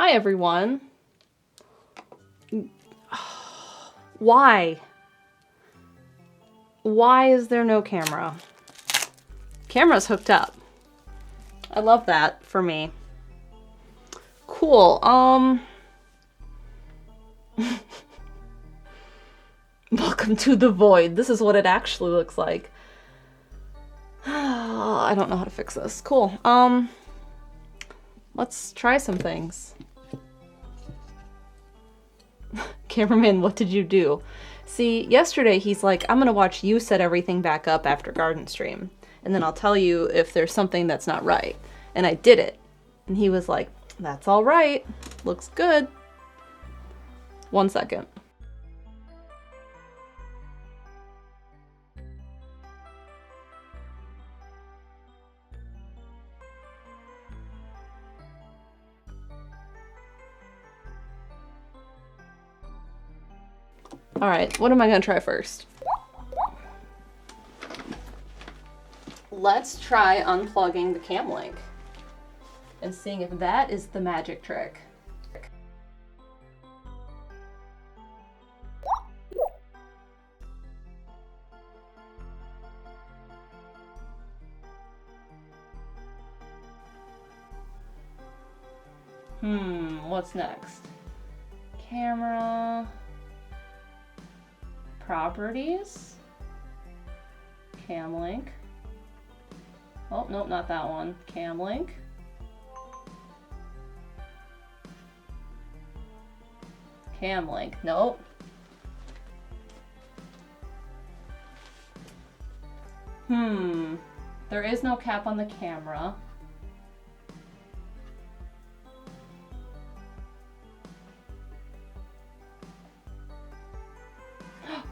Hi, everyone. Why? Why is there no camera? Camera's hooked up. I love that for me. Cool. Welcome to the void. This is what it actually looks like. I don't know how to fix this. Cool. Let's try some things. Cameraman, what did you do? See, yesterday he's like, I'm gonna watch you set everything back up after garden stream, and then I'll tell you if there's something that's not right. And I did it. And he was like, that's all right. Looks good. 1 second. All right, what am I gonna try first? Let's try unplugging the cam link and seeing if that is the magic trick. What's next? Camera. Properties. Cam link. Oh, nope, not that one. Cam link. Cam link. Nope. There is no cap on the camera.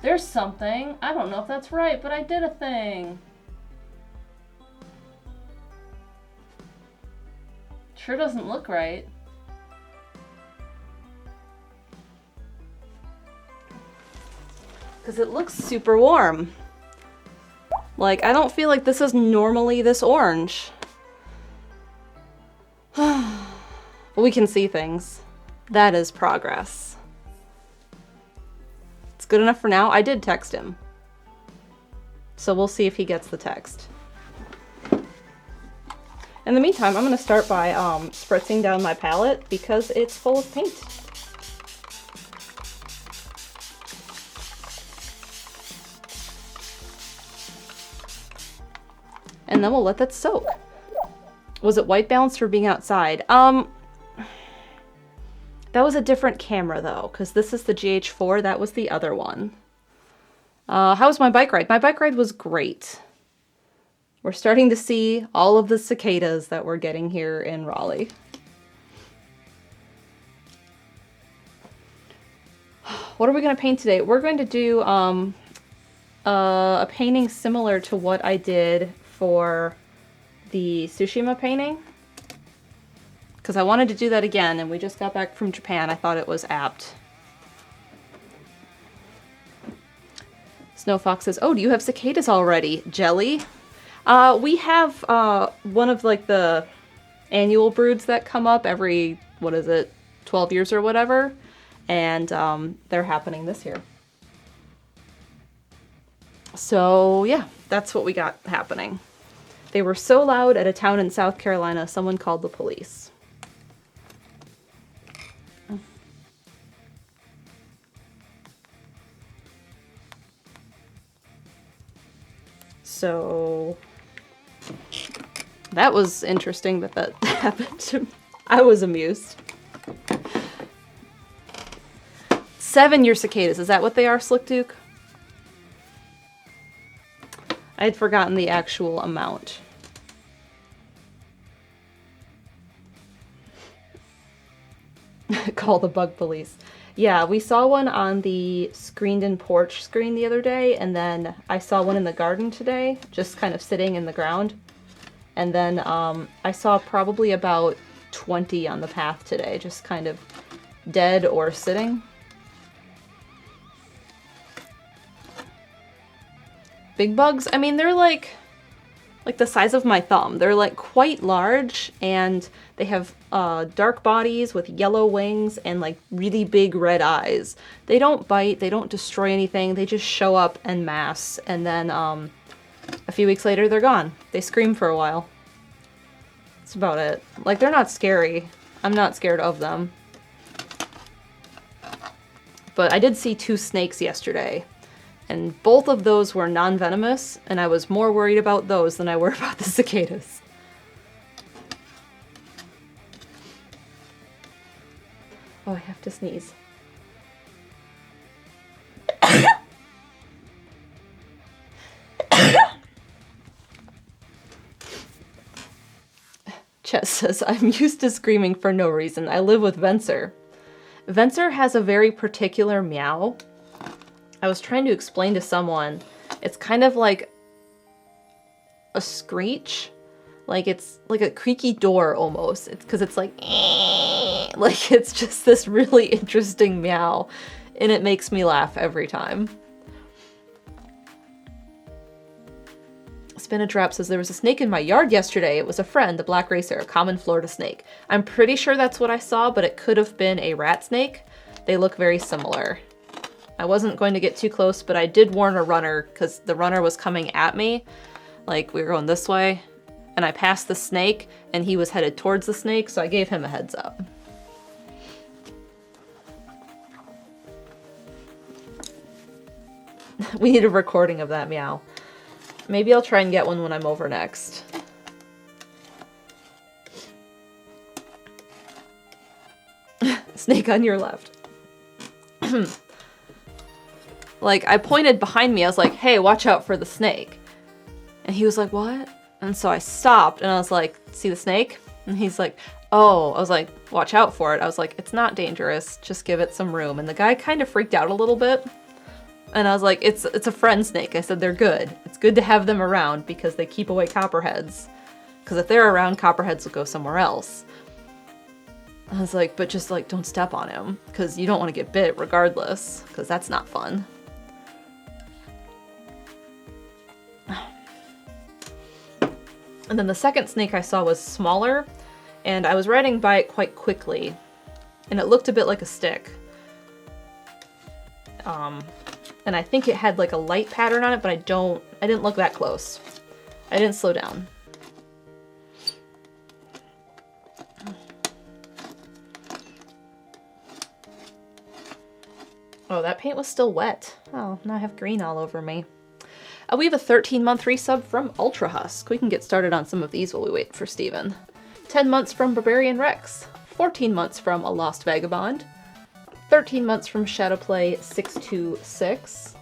There's something. I don't know if that's right, but I did a thing. Sure doesn't look right. Because it looks super warm. Like, I don't feel like this is normally this orange. We can see things. That is progress. It's good enough for now. I did text him. So we'll see if he gets the text. In the meantime, I'm going to start by spritzing down my palette because it's full of paint. And then we'll let that soak. Was it white balance for being outside? That was a different camera though, because this is the GH4, that was the other one. How was my bike ride? My bike ride was great. We're starting to see all of the cicadas that we're getting here in Raleigh. What are we going to paint today? We're going to do a painting similar to what I did for the Tsushima painting. Because I wanted to do that again, and we just got back from Japan. I thought it was apt. Snow Fox says, oh, do you have cicadas already? Jelly? We have one of like the annual broods that come up every, 12 years or whatever. And they're happening this year. So yeah, that's what we got happening. They were so loud at a town in South Carolina, someone called the police. So that was interesting that happened to me. I was amused. 7-year cicadas, is that what they are, Slick Duke? I had forgotten the actual amount. Call the bug police. Yeah, we saw one on the screened-in porch screen the other day, and then I saw one in the garden today, just kind of sitting in the ground. And then I saw probably about 20 on the path today, just kind of dead or sitting. Big bugs? I mean, they're like like the size of my thumb. They're like quite large, and they have dark bodies with yellow wings and like really big red eyes. They don't bite, they don't destroy anything, they just show up en masse, and then a few weeks later they're gone. They scream for a while. That's about it. Like, they're not scary. I'm not scared of them. But I did see 2 snakes yesterday, and both of those were non-venomous, and I was more worried about those than I were about the cicadas. Oh, I have to sneeze. Chess says, I'm used to screaming for no reason. I live with Venser. Venser has a very particular meow. I was trying to explain to someone, it's kind of like a screech. Like, it's like a creaky door almost. It's because it's like it's just this really interesting meow, and it makes me laugh every time. Spinach Wrap says, there was a snake in my yard yesterday. It was a friend, the black racer, a common Florida snake. I'm pretty sure that's what I saw, but it could have been a rat snake. They look very similar. I wasn't going to get too close, but I did warn a runner because the runner was coming at me. Like, we were going this way, and I passed the snake, and he was headed towards the snake, so I gave him a heads up. We need a recording of that meow. Maybe I'll try and get one when I'm over next. Snake on your left. Like, I pointed behind me. I was like, hey, watch out for the snake. And he was like, what? And so I stopped, and I was like, see the snake? And he's like, oh. I was like, watch out for it. I was like, it's not dangerous. Just give it some room. And the guy kind of freaked out a little bit. And I was like, it's a friend snake. I said, they're good. It's good to have them around because they keep away copperheads. Because if they're around, copperheads will go somewhere else. I was like, but just like, don't step on him. Because you don't want to get bit regardless. Because that's not fun. And then the second snake I saw was smaller. And I was riding by it quite quickly. And it looked a bit like a stick. And I think it had like a light pattern on it, but I didn't look that close. I didn't slow down. Oh, that paint was still wet. Oh, now I have green all over me. We have a 13-month resub from Ultra Husk. We can get started on some of these while we wait for Steven. 10 months from Barbarian Rex. 14 months from A Lost Vagabond. 13 months from Shadowplay 626.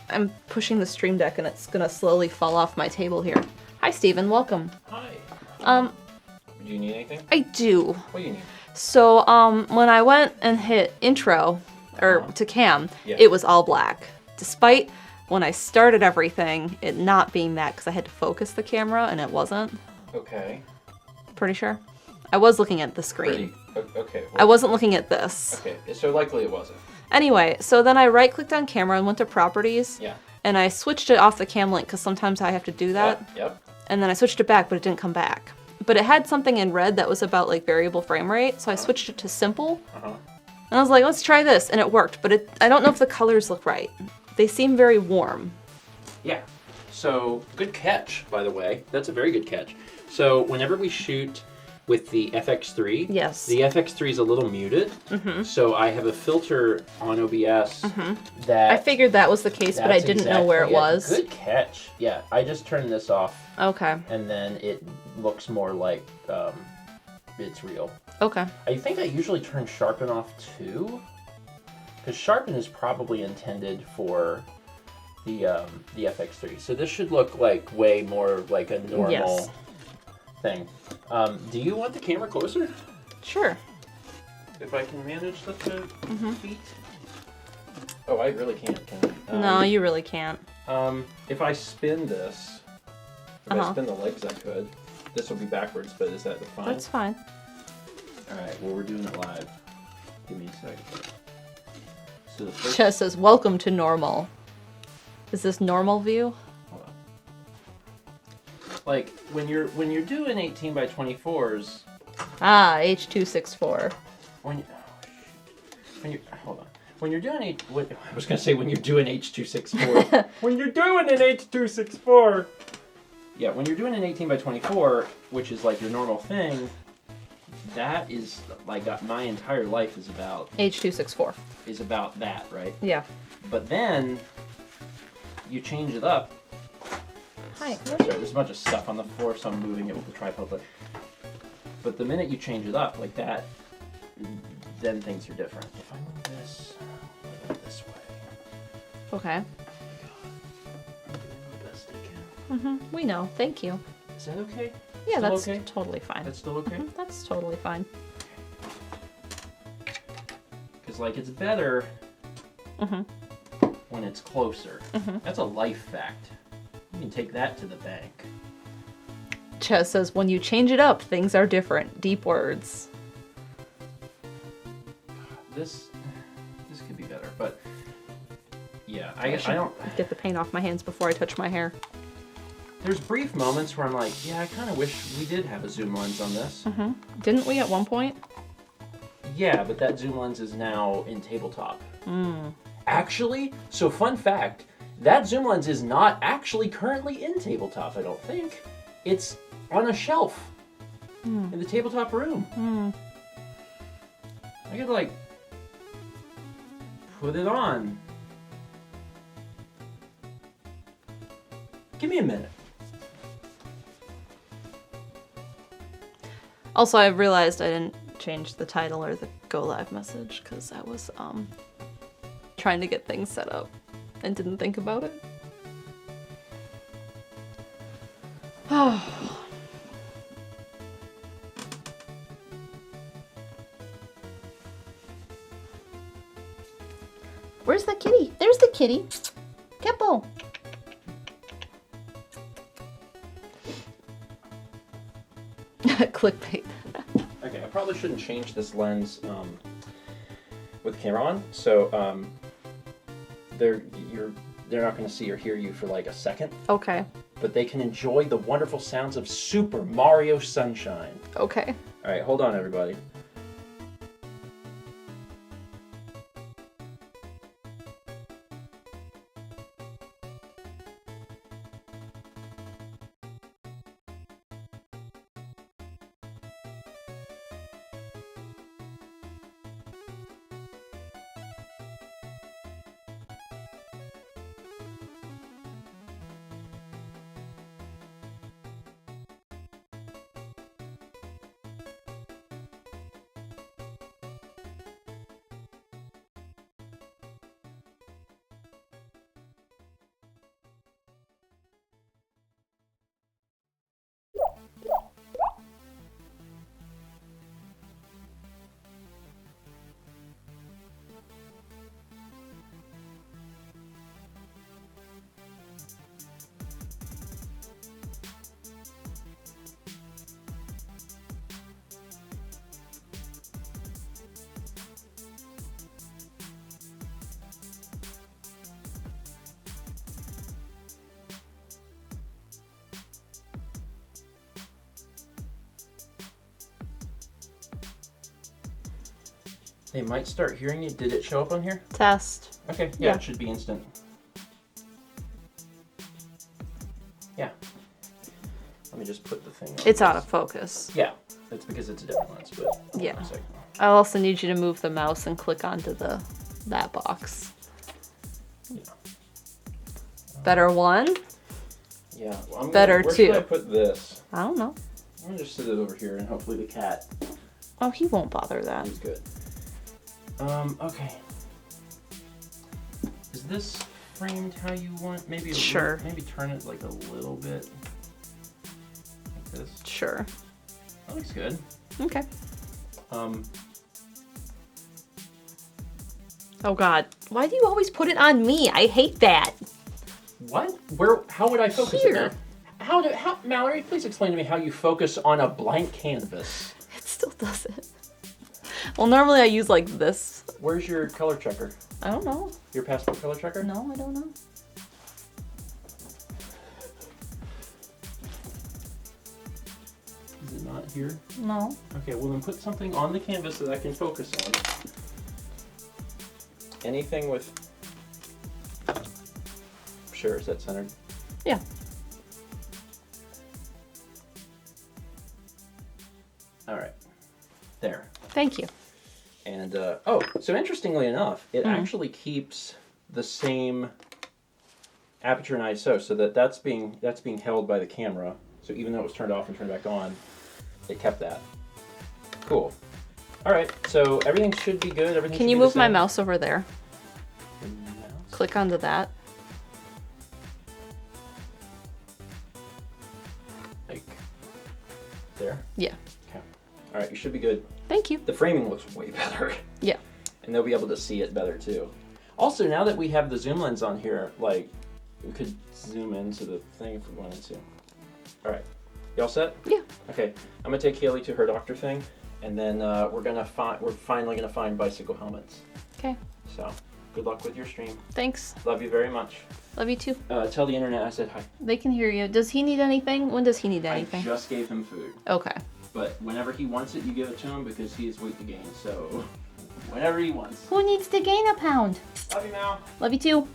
I'm pushing the stream deck and it's gonna slowly fall off my table here. Hi, Steven, welcome. Hi. Do you need anything? I do. What do you need? So, when I went and hit intro, or to cam, it was all black. Despite when I started everything, it not being that because I had to focus the camera and it wasn't. Okay. Pretty sure. I was looking at the screen. Okay. I wasn't looking at this. Okay, so likely it wasn't. Anyway, so then I right-clicked on camera and went to properties. Yeah. And I switched it off the cam link because sometimes I have to do that. Yep. And then I switched it back, but it didn't come back. But it had something in red that was about like variable frame rate, so I switched it to simple. And I was like, let's try this, and it worked. But I don't know if the colors look right. They seem very warm. Yeah. So, good catch, by the way. That's a very good catch. So, whenever we shoot with the FX3, yes, the FX3 is a little muted. So I have a filter on OBS that... I figured that was the case, but I didn't know where it was. Good catch. Yeah, I just turned this off. Okay. And then it looks more like it's real. Okay. I think I usually turn sharpen off too, because sharpen is probably intended for the FX3. So this should look like way more like a normal thing. Do you want the camera closer? Sure. If I can manage the feet. Oh, I really can't, can I? No, you really can't. If I spin this, if I spin the legs, I could. This will be backwards, but is that fine? That's fine. All right, well, we're doing it live. Give me a second. So the first... Chess says, welcome to normal. Is this normal view? Hold on. like when you're doing 18 by 24s. Ah, H264. When you hold on. When you're doing I was gonna say when you're doing H264. When you're doing an H264. Yeah, when you're doing an 18 by 24, which is like your normal thing, that is like my entire life is about H264. Is about that, right? Yeah. But then you change it up. Hi. That's right. There's a bunch of stuff on the floor, so I'm moving it with the tripod. But the minute you change it up like that, then things are different. If I move this, I'll move it this way. Okay. I'm doing the best I can. We know. Thank you. Is that okay? Yeah, Still that's okay? totally fine. That's still okay? That's totally fine. Because, like, it's better when it's closer. That's a life fact. You can take that to the bank. Chess says, when you change it up, things are different. Deep words. This could be better, but yeah, I don't get the paint off my hands before I touch my hair. There's brief moments where I'm like, yeah, I kind of wish we did have a zoom lens on this. Didn't we at one point? Yeah, but that zoom lens is now in tabletop. Actually, so fun fact, that zoom lens is not actually currently in tabletop, I don't think. It's on a shelf in the tabletop room. I could, like, put it on. Give me a minute. Also, I realized I didn't change the title or the go live message because I was trying to get things set up and didn't think about it. Where's the kitty? There's the kitty. Kippo. Clickbait. Okay, I probably shouldn't change this lens with the camera on, so they're not going to see or hear you for like a second. Okay. But they can enjoy the wonderful sounds of Super Mario Sunshine. Okay. All right, hold on, everybody. They might start hearing you. Did it show up on here? Test. Okay, yeah. It should be instant. Yeah. Let me just put the thing on. It's out of focus. Yeah, it's because it's a different lens, but yeah. I'll also need you to move the mouse and click onto that box. Yeah. Better one? Yeah. Well, Better where two. Should I put this? I don't know. I'm gonna just sit it over here and hopefully the cat. Oh, he won't bother that. He's good. Okay. Is this framed how you want? Maybe sure. Maybe turn it like a little bit. Like this. Sure. That looks good. Okay. Oh God. Why do you always put it on me? I hate that. What? Where? How would I focus Here. it now? How, Mallory, please explain to me how you focus on a blank canvas. It still doesn't. Well, normally I use like this. Where's your color checker? I don't know. Your passport color checker? No, I don't know. here? No. Okay, well then put something on the canvas that I can focus on. Anything with... Sure, is that centered? Yeah. All right. There. Thank you. And, oh, so interestingly enough, it actually keeps the same aperture and ISO, so that's being held by the camera. So even though it was turned off and turned back on, it kept that. Cool. All right, so everything should be good. Everything. Can you move my mouse over there? Mouse? Click onto that. Like there? Yeah. Okay. All right, you should be good. Thank you. The framing looks way better. Yeah. And they'll be able to see it better too. Also, now that we have the zoom lens on here, like, we could zoom into the thing if we wanted to. All right. You all set? Yeah. Okay. I'm gonna take Haley to her doctor thing, and then we're finally gonna find bicycle helmets. Okay. So, good luck with your stream. Thanks. Love you very much. Love you too. Tell the internet I said hi. They can hear you. Does he need anything? When does he need anything? I just gave him food. Okay. But whenever he wants it, you give it to him because he has weight to gain. So, whenever he wants. Who needs to gain a pound? Love you, Mal. Love you too.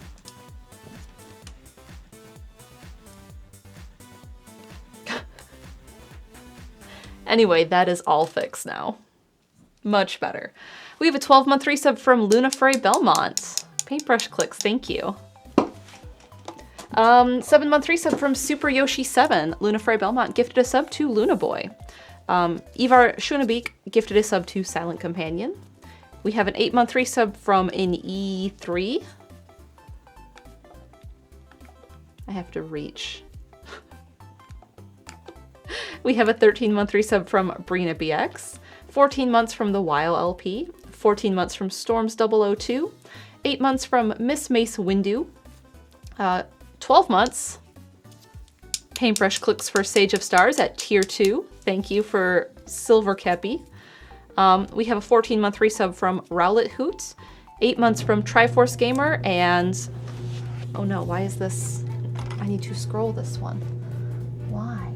Anyway, that is all fixed now. Much better. We have a 12-month resub from Luna Frey Belmont. Paintbrush clicks, thank you. 7-month resub from Super Yoshi 7. Luna Frey Belmont gifted a sub to Luna Boy. Ivar Schunebeek gifted a sub to Silent Companion. We have an 8-month resub from an E3. I have to reach. We have a 13-month resub from Brina BX, 14 months from the Weil LP, 14 months from Storms 002, 8 months from Miss Mace Windu, 12 months, Paintbrush clicks for Sage of Stars at tier 2. Thank you for Silver Kepi. We have a 14-month resub from Rowlet Hoot, 8 months from Triforce Gamer, and... Oh no, why is this... I need to scroll this one. Why?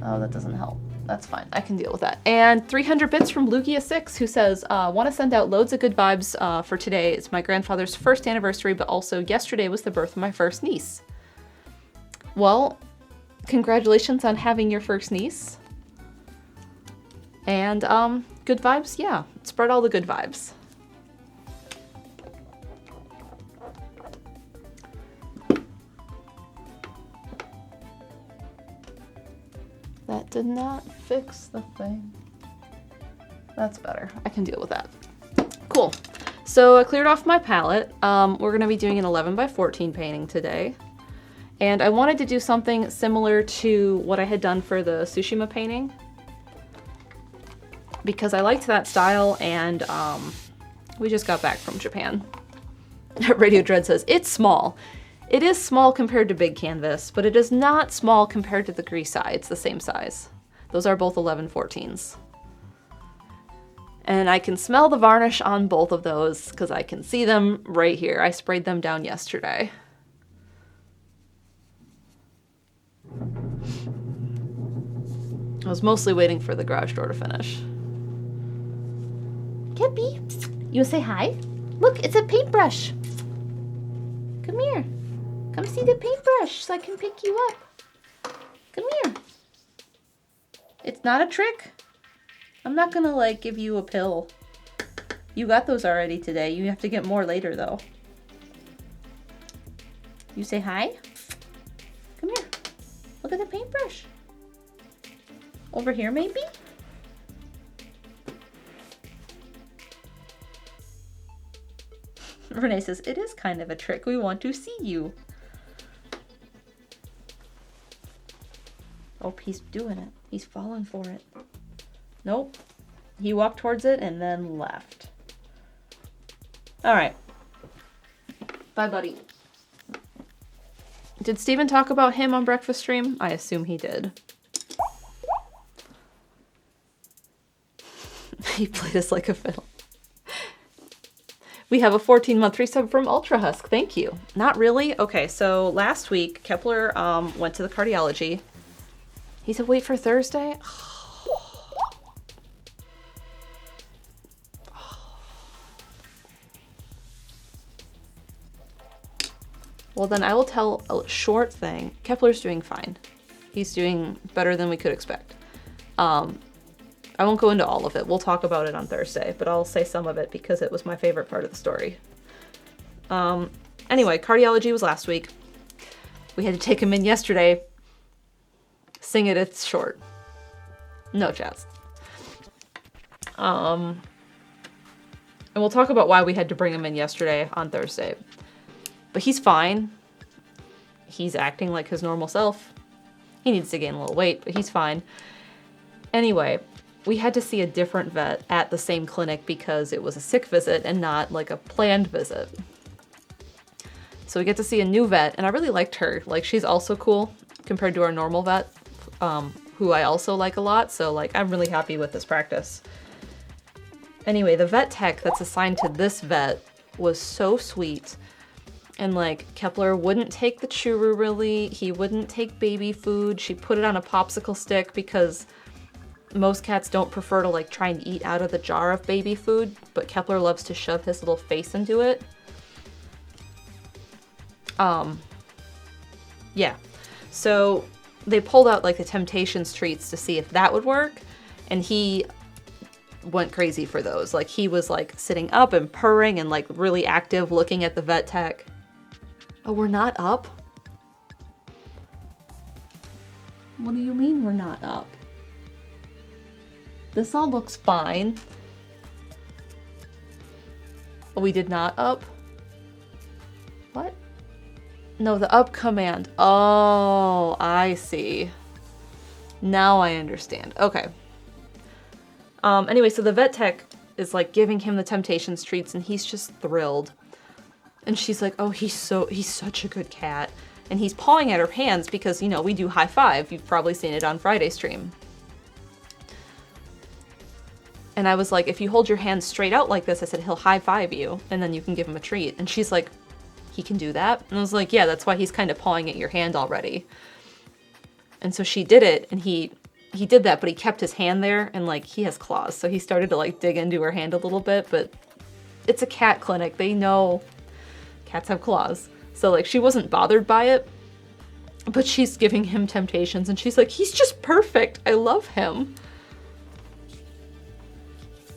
Oh, that doesn't help. That's fine. I can deal with that. And 300 bits from Lugia6, who says, want to send out loads of good vibes for today. It's my grandfather's first anniversary, but also yesterday was the birth of my first niece. Well, congratulations on having your first niece. And good vibes, yeah. Spread all the good vibes. That did not fix the thing. That's better. I can deal with that. Cool. So I cleared off my palette. We're going to be doing an 11x14 painting today. And I wanted to do something similar to what I had done for the Tsushima painting, because I liked that style, and we just got back from Japan. Radio Dread says, it's small. It is small compared to big canvas, but it is not small compared to the Grisai. It's the same size. Those are both 11/14s. And I can smell the varnish on both of those because I can see them right here. I sprayed them down yesterday. I was mostly waiting for the garage door to finish. Kepi, you wanna say hi? Look, it's a paintbrush. Come here. Come see the paintbrush so I can pick you up. Come here. It's not a trick. I'm not gonna, like, give you a pill. You got those already today. You have to get more later, though. You say hi? Come here. Look at the paintbrush. Over here, maybe? Renee says, it is kind of a trick. We want to see you. Oh, he's doing it. He's falling for it. Nope. He walked towards it and then left. All right. Bye, buddy. Did Steven talk about him on breakfast stream? I assume he did. He played us like a fiddle. We have a 14-month resub from Ultra Husk. Thank you. Not really? Okay, so last week, Kepler went to the cardiology. He said, wait for Thursday? Well, then I will tell a short thing. Kepler's doing fine. He's doing better than we could expect. I won't go into all of it. We'll talk about it on Thursday, but I'll say some of it because it was my favorite part of the story. Anyway, cardiology was last week. We had to take him in yesterday. Sing it, it's short. No chats. And we'll talk about why we had to bring him in yesterday on Thursday. But he's fine. He's acting like his normal self. He needs to gain a little weight, but he's fine. Anyway, we had to see a different vet at the same clinic because it was a sick visit and not like a planned visit. So we get to see a new vet, and I really liked her. Like, she's also cool compared to our normal vet, who I also like a lot. So like, I'm really happy with this practice. Anyway, the vet tech that's assigned to this vet was so sweet. And like, Kepler wouldn't take the churu really. He wouldn't take baby food. She put it on a popsicle stick because most cats don't prefer to like try and eat out of the jar of baby food, but Kepler loves to shove his little face into it. Yeah. So they pulled out like the Temptations treats to see if that would work, and he went crazy for those. Like, he was like sitting up and purring and like really active looking at the vet tech. Oh, we're not up? What do you mean we're not up? This all looks fine. Oh, we did not up? What? No, the up command. Oh, I see. Now I understand. Okay. Anyway, so the vet tech is like giving him the Temptations treats and he's just thrilled. And she's like, oh, he's such a good cat. And he's pawing at her hands because, you know, we do high five. You've probably seen it on Friday stream. And I was like, if you hold your hands straight out like this, I said, he'll high five you and then you can give him a treat. And she's like, he can do that? And I was like, yeah, that's why he's kind of pawing at your hand already. And so she did it, and he did that, but he kept his hand there, and like, he has claws. So he started to like dig into her hand a little bit, but it's a cat clinic. They know cats have claws. So like, she wasn't bothered by it, but she's giving him Temptations and she's like, he's just perfect. I love him.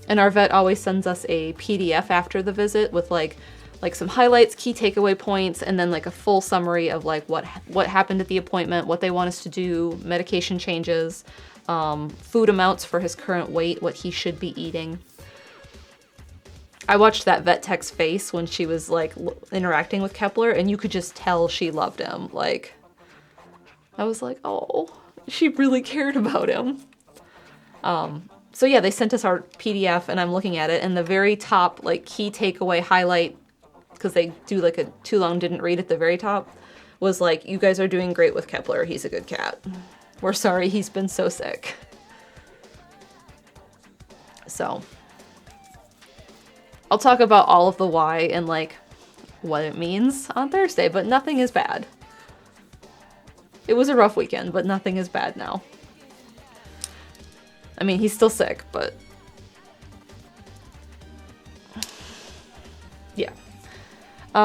And our vet always sends us a PDF after the visit with like some highlights, key takeaway points, and then like a full summary of like what happened at the appointment, what they want us to do, medication changes, food amounts for his current weight, what he should be eating. I watched that vet tech's face when she was like interacting with Kepler, and you could just tell she loved him. Like, I was like, oh, she really cared about him. So yeah, they sent us our PDF, and I'm looking at it, and the very top like key takeaway highlight, because they do like a too long didn't read at the very top, was like, you guys are doing great with Kepler. He's a good cat. We're sorry he's been so sick. So I'll talk about all of the why and like what it means on Thursday, but nothing is bad. It was a rough weekend, but nothing is bad now. I mean, he's still sick, but yeah.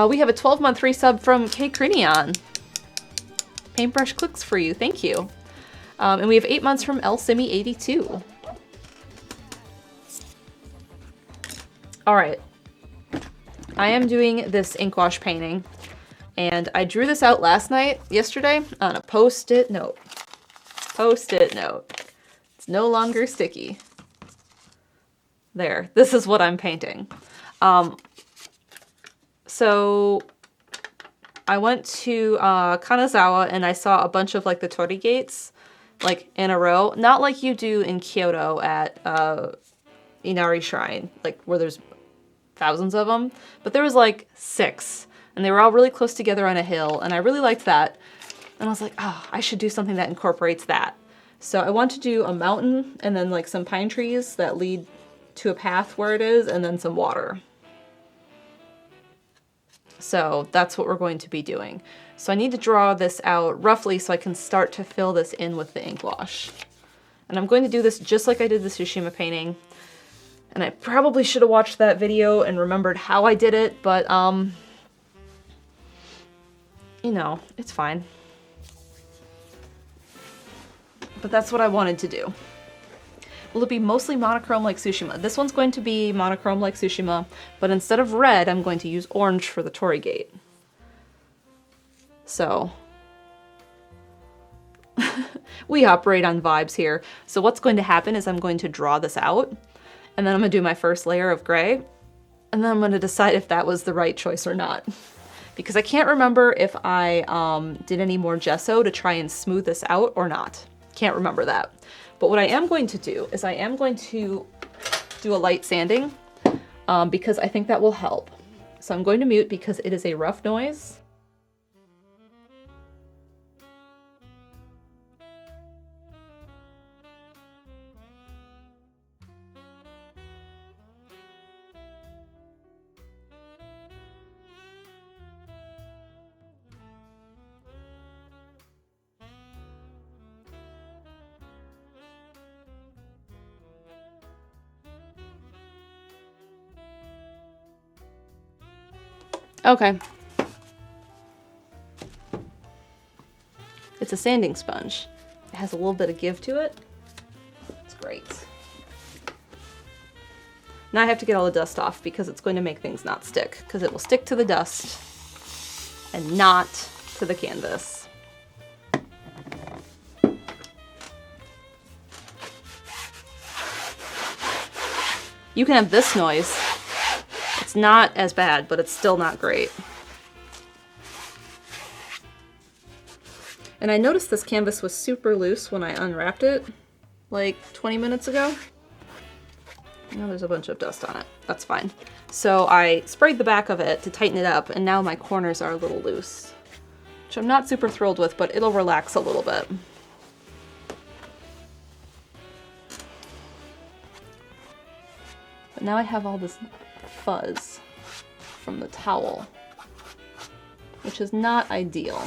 We have a 12-month resub from K Crinion. Paintbrush clicks for you, thank you. And we have 8 months from Sumi-e. All right, I am doing this ink wash painting, and I drew this out yesterday, on a post-it note. Post-it note. It's no longer sticky. There, this is what I'm painting. So I went to Kanazawa and I saw a bunch of like the Torii gates, like in a row. Not like you do in Kyoto at Inari Shrine, like where there's thousands of them, but there was like 6 and they were all really close together on a hill, and I really liked that. And I was like, oh, I should do something that incorporates that. So I want to do a mountain and then like some pine trees that lead to a path where it is, and then some water. So that's what we're going to be doing. So I need to draw this out roughly so I can start to fill this in with the ink wash. And I'm going to do this just like I did the Tsushima painting. And I probably should have watched that video and remembered how I did it, but you know, it's fine. But that's what I wanted to do. Will it be mostly monochrome like Tsushima? This one's going to be monochrome like Tsushima, but instead of red, I'm going to use orange for the Torii gate. So, we operate on vibes here. So what's going to happen is I'm going to draw this out, and then I'm going to do my first layer of gray, and then I'm going to decide if that was the right choice or not. Because I can't remember if I did any more gesso to try and smooth this out or not. Can't remember that. But what I am going to do is I am going to do a light sanding because I think that will help. So I'm going to mute because it is a rough noise. Okay. It's a sanding sponge. It has a little bit of give to it. It's great. Now I have to get all the dust off because it's going to make things not stick, because it will stick to the dust and not to the canvas. You can have this noise. It's not as bad, but it's still not great. And I noticed this canvas was super loose when I unwrapped it, like 20 minutes ago. Now there's a bunch of dust on it. That's fine. So I sprayed the back of it to tighten it up, and now my corners are a little loose, which I'm not super thrilled with, but it'll relax a little bit. But now I have all this fuzz from the towel, which is not ideal.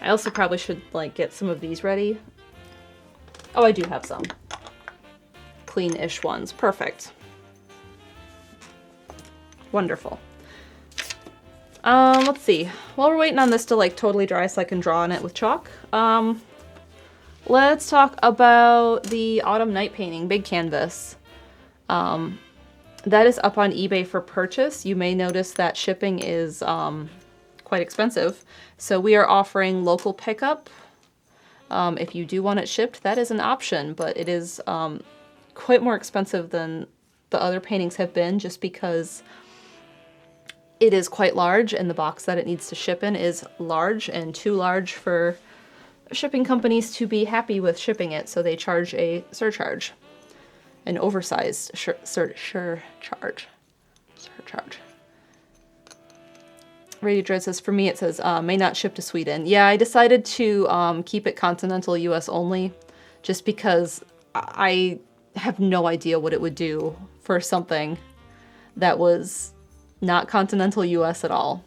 I also probably should like get some of these ready. Oh, I do have some clean-ish ones. Perfect. Wonderful. Let's see. While we're waiting on this to like totally dry so I can draw on it with chalk, let's talk about the Autumn Night painting, big canvas. That is up on eBay for purchase. You may notice that shipping is quite expensive. So we are offering local pickup. If you do want it shipped, that is an option, but it is quite more expensive than the other paintings have been, just because it is quite large and the box that it needs to ship in is large and too large for shipping companies to be happy with shipping it, so they charge a surcharge. An oversized surcharge. Radio Dread says, for me it says, may not ship to Sweden. Yeah, I decided to keep it continental US only, just because I have no idea what it would do for something that was not continental US at all.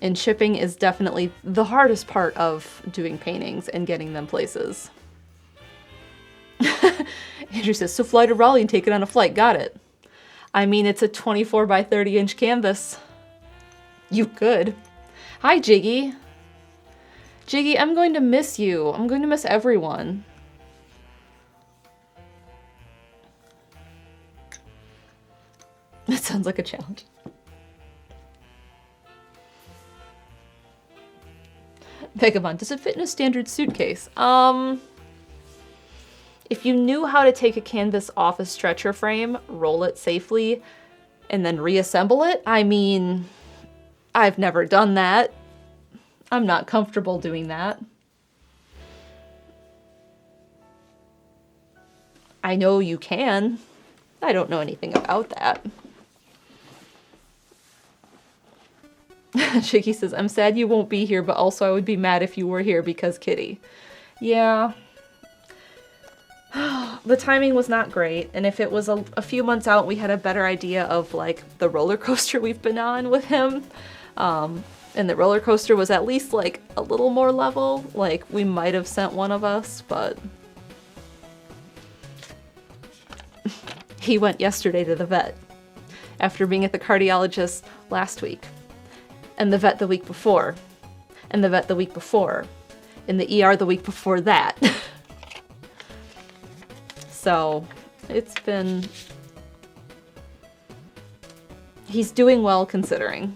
And shipping is definitely the hardest part of doing paintings and getting them places. Andrew says, so fly to Raleigh and take it on a flight. Got it. I mean, it's a 24 by 30 inch canvas. You could. Hi, Jiggy. Jiggy, I'm going to miss you. I'm going to miss everyone. That sounds like a challenge. Vagabond, does it fit in a standard suitcase? If you knew how to take a canvas off a stretcher frame, roll it safely, and then reassemble it, I mean, I've never done that. I'm not comfortable doing that. I know you can. I don't know anything about that. Shiki says, I'm sad you won't be here, but also I would be mad if you were here because Kitty. Yeah. the timing was not great, and if it was a few months out, we had a better idea of like the roller coaster we've been on with him, and the roller coaster was at least like a little more level, like we might have sent one of us, but he went yesterday to the vet after being at the cardiologist last week, and the vet the week before, and the vet the week before, in the ER the week before that. So it's been, he's doing well considering.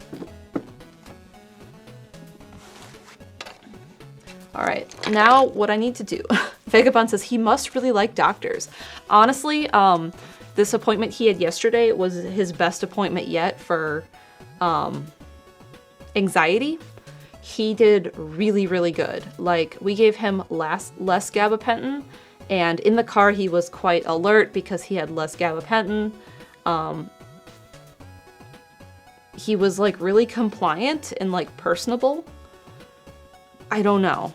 All right, now what I need to do. Vagabond says he must really like doctors. Honestly, this appointment he had yesterday was his best appointment yet for anxiety. He did really, really good. Like, we gave him less gabapentin, and in the car he was quite alert because he had less gabapentin. He was like really compliant and like personable. I don't know.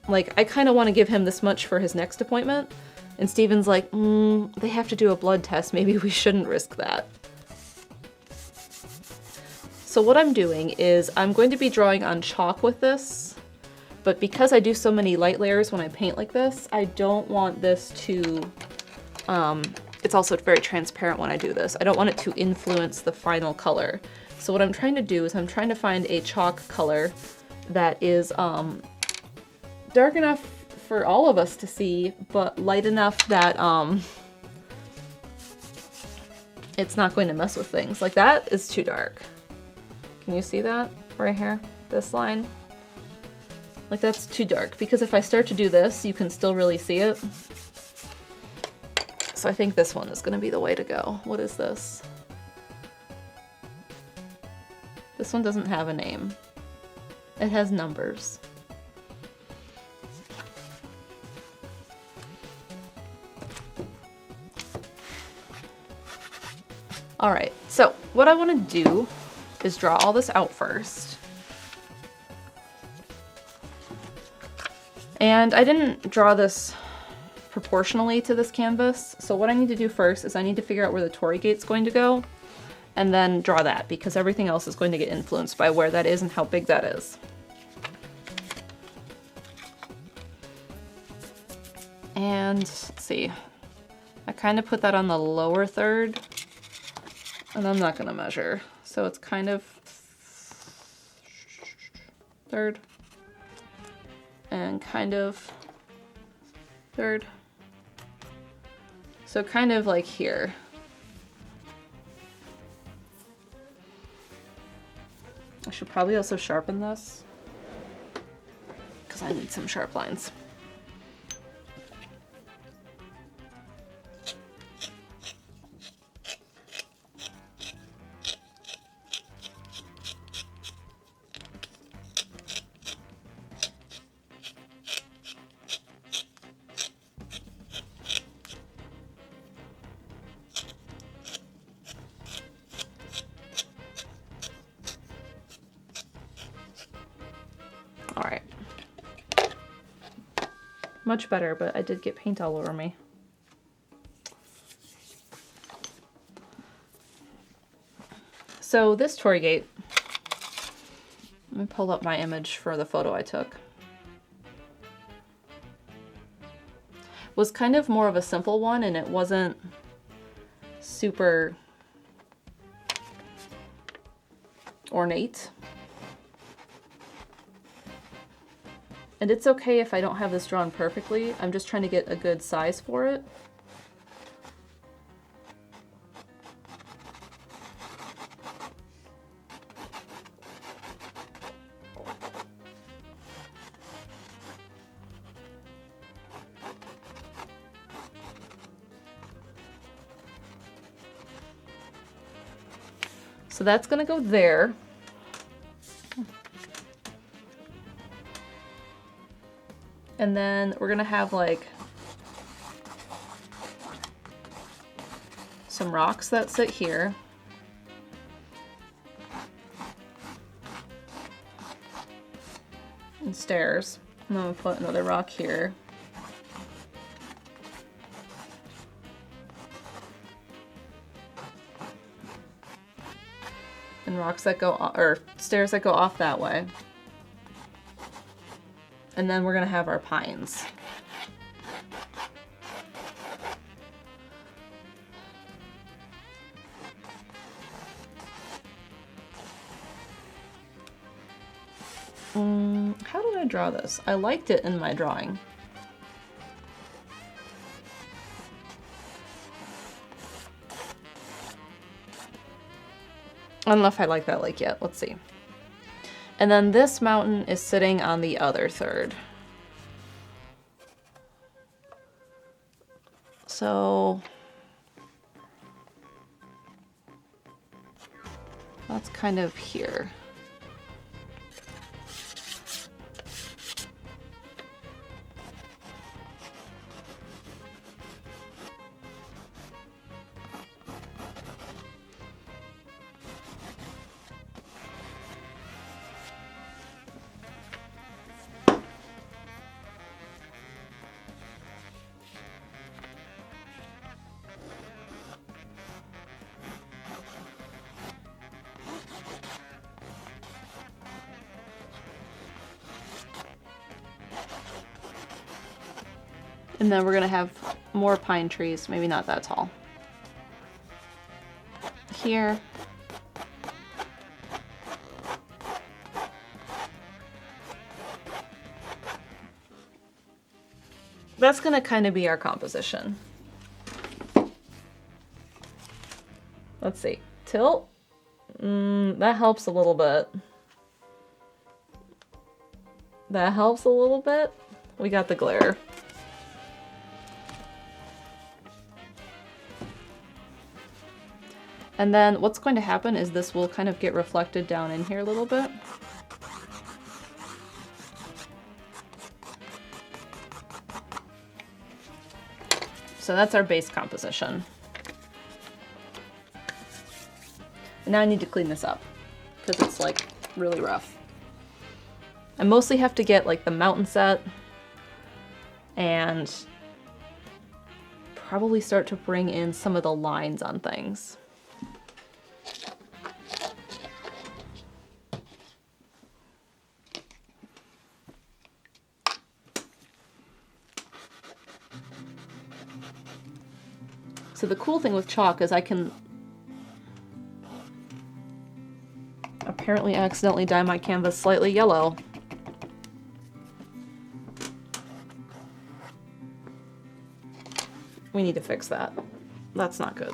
Like, I kind of want to give him this much for his next appointment. And Steven's like, they have to do a blood test. Maybe we shouldn't risk that. So what I'm doing is I'm going to be drawing on chalk with this. But because I do so many light layers when I paint like this, I don't want this to... it's also very transparent when I do this. I don't want it to influence the final color. So what I'm trying to do is I'm trying to find a chalk color that is dark enough for all of us to see, but light enough that it's not going to mess with things. Like, that is too dark. Can you see that right here? This line? Like, that's too dark, because if I start to do this, you can still really see it. So I think this one is going to be the way to go. What is this? This one doesn't have a name. It has numbers. Alright, so what I want to do is draw all this out first. And I didn't draw this proportionally to this canvas, so what I need to do first is I need to figure out where the Torii gate's going to go, and then draw that, because everything else is going to get influenced by where that is and how big that is. And let's see, I kind of put that on the lower third, and I'm not going to measure, so it's kind of third, and kind of third, so kind of like here. I should probably also sharpen this, because I need some sharp lines. Alright. Much better, but I did get paint all over me. So this Torii gate, let me pull up my image for the photo I took, was kind of more of a simple one, and it wasn't super ornate. And it's okay if I don't have this drawn perfectly. I'm just trying to get a good size for it. So that's gonna go there. And then we're gonna have like some rocks that sit here. And stairs. And then we'll put another rock here. and rocks that go, or stairs that go off that way. And then we're gonna have our pines. How did I draw this? I liked it in my drawing. I don't know if I like that lake yet. Let's see. And then this mountain is sitting on the other third. So that's kind of here. And then we're gonna have more pine trees, maybe not that tall. Here. That's gonna kind of be our composition. Let's see. Tilt. That helps a little bit. That helps a little bit. We got the glare. And then what's going to happen is this will kind of get reflected down in here a little bit. So that's our base composition. And now I need to clean this up because it's like really rough. I mostly have to get like the mountain set and probably start to bring in some of the lines on things. So the cool thing with chalk is I can apparently accidentally dye my canvas slightly yellow. We need to fix that. That's not good.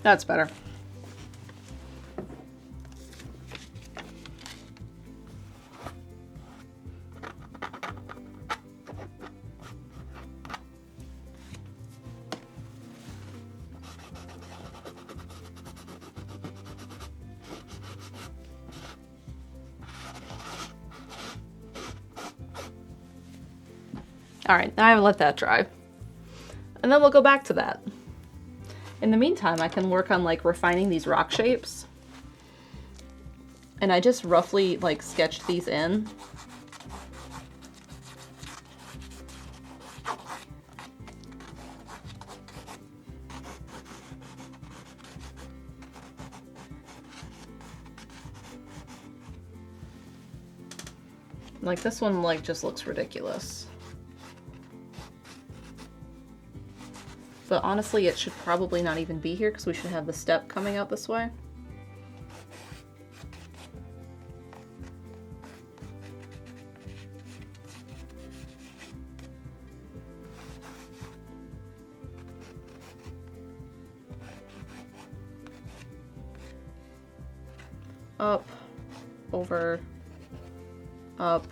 That's better. All right, now I will let that dry. And then we'll go back to that. In the meantime, I can work on like refining these rock shapes. And I just roughly like sketched these in. Like this one like just looks ridiculous. But honestly, it should probably not even be here because we should have the step coming out this way. Up, over, up.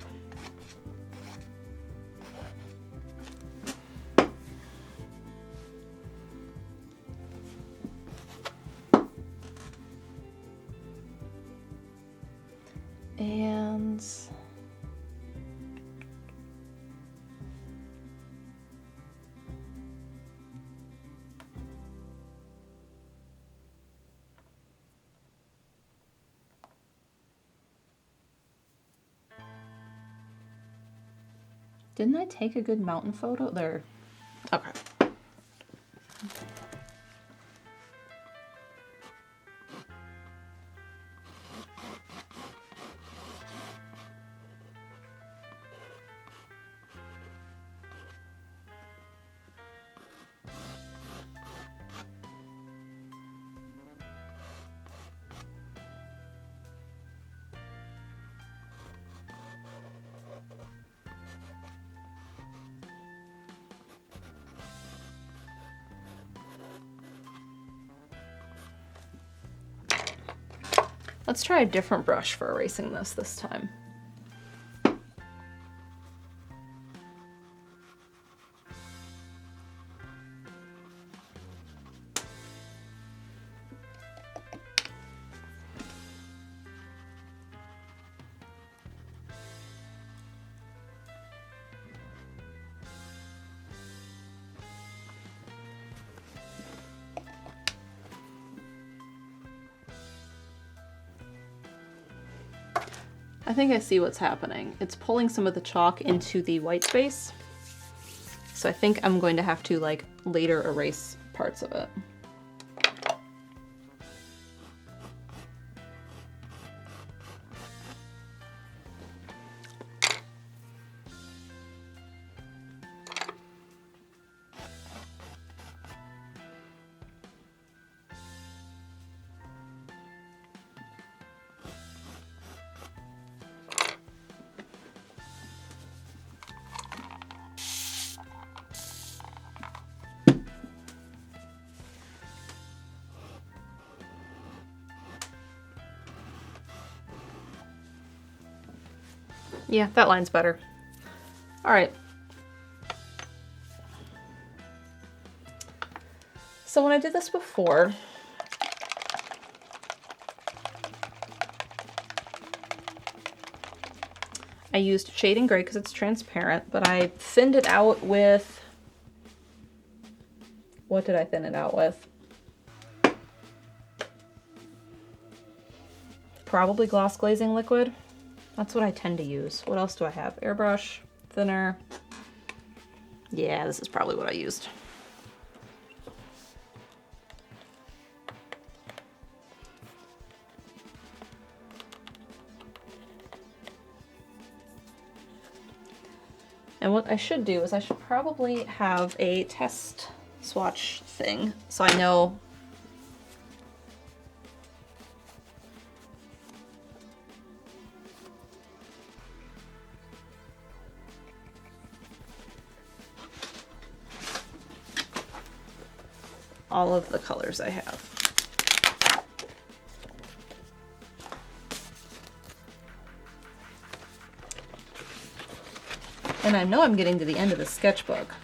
And Didn't I take a good mountain photo there? Okay. Let's try a different brush for erasing this time. I think I see what's happening. It's pulling some of the chalk into the white space. So I think I'm going to have to like later erase parts of it. Yeah, that line's better. All right. So when I did this before, I used shading gray because it's transparent, but I thinned it out with, what did I thin it out with? Probably gloss glazing liquid. That's what I tend to use. What else do I have? Airbrush, thinner. Yeah, this is probably what I used. And what I should do is I should probably have a test swatch thing so I know all of the colors I have. And I know I'm getting to the end of the sketchbook.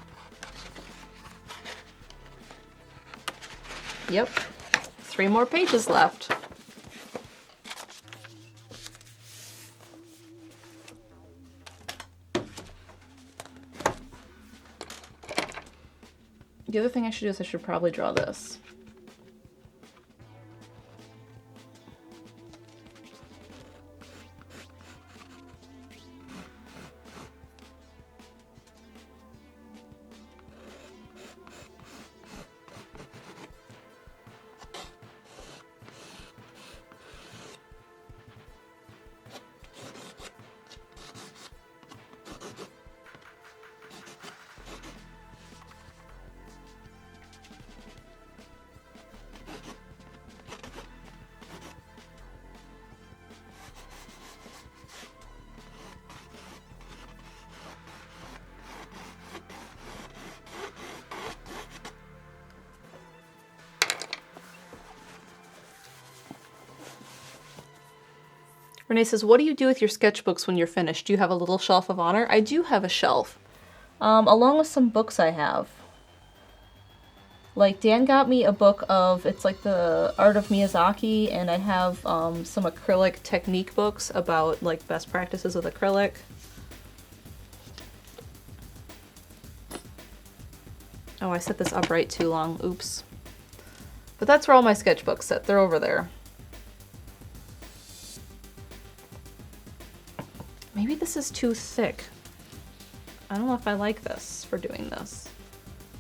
Yep, 3 more pages left. The other thing I should do is I should probably draw this. Renee says, what do you do with your sketchbooks when you're finished? Do you have a little shelf of honor? I do have a shelf, along with some books I have. Like, Dan got me a book of, it's like the Art of Miyazaki, and I have some acrylic technique books about like best practices with acrylic. Oh, I set this upright too long. Oops. But that's where all my sketchbooks sit. They're over there. Maybe this is too thick. I don't know if I like this for doing this.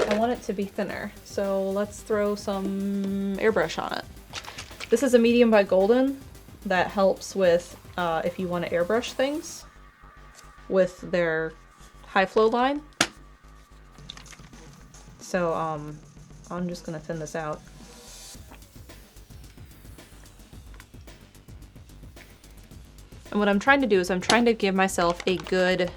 I want it to be thinner, so let's throw some airbrush on it. This is a medium by Golden that helps with if you want to airbrush things with their high flow line. So I'm just gonna thin this out. And what I'm trying to do is I'm trying to give myself a good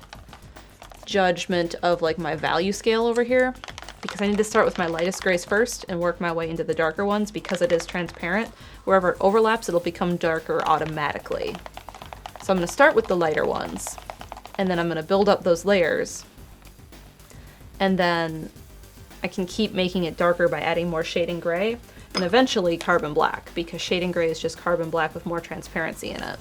judgment of like my value scale over here, because I need to start with my lightest grays first and work my way into the darker ones because it is transparent. Wherever it overlaps, it'll become darker automatically. So I'm gonna start with the lighter ones, and then I'm gonna build up those layers, and then I can keep making it darker by adding more shading gray, and eventually carbon black, because shading gray is just carbon black with more transparency in it.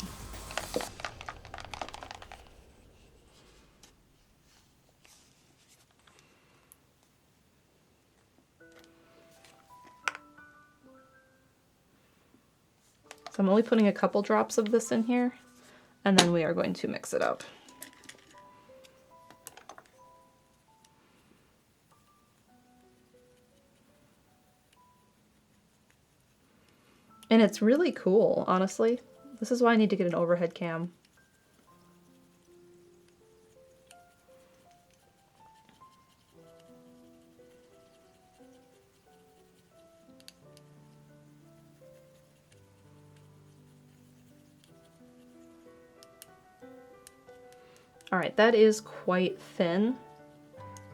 So I'm only putting a couple drops of this in here, and then we are going to mix it up. And it's really cool, honestly. This is why I need to get an overhead cam. All right, that is quite thin.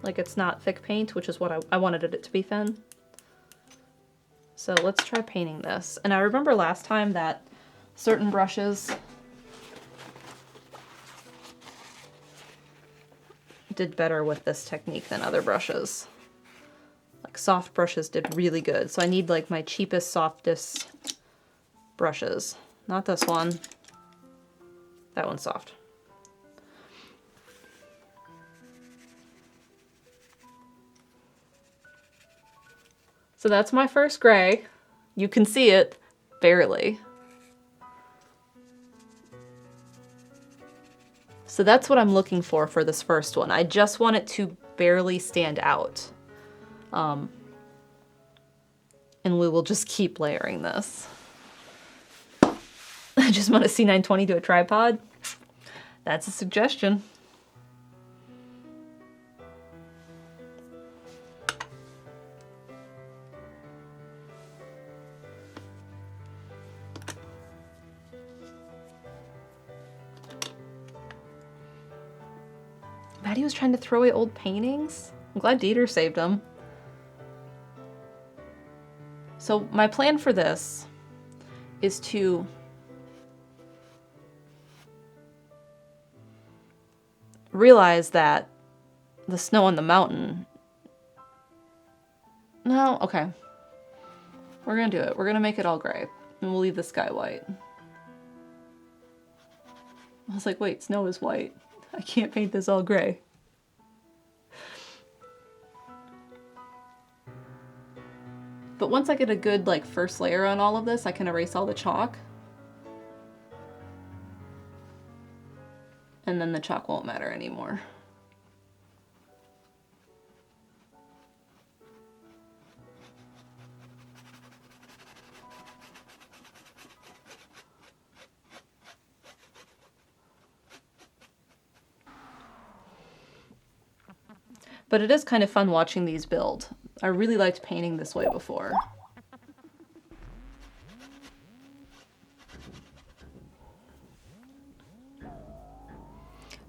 Like, it's not thick paint, which is what I wanted it to be thin. So let's try painting this. And I remember last time that certain brushes did better with this technique than other brushes. Like soft brushes did really good. So I need like my cheapest, softest brushes. Not this one. That one's soft. So that's my first gray. You can see it, barely. So that's what I'm looking for this first one. I just want it to barely stand out. And we will just keep layering this. I just want a C920 to a tripod. That's a suggestion. Maddie was trying to throw away old paintings. I'm glad Dieter saved them. So my plan for this is to realize that the snow on the mountain... No, okay. We're gonna do it. We're gonna make it all gray, and we'll leave the sky white. I was like, wait, snow is white. I can't paint this all gray. But once I get a good like first layer on all of this, I can erase all the chalk. And then the chalk won't matter anymore. But it is kind of fun watching these build. I really liked painting this way before.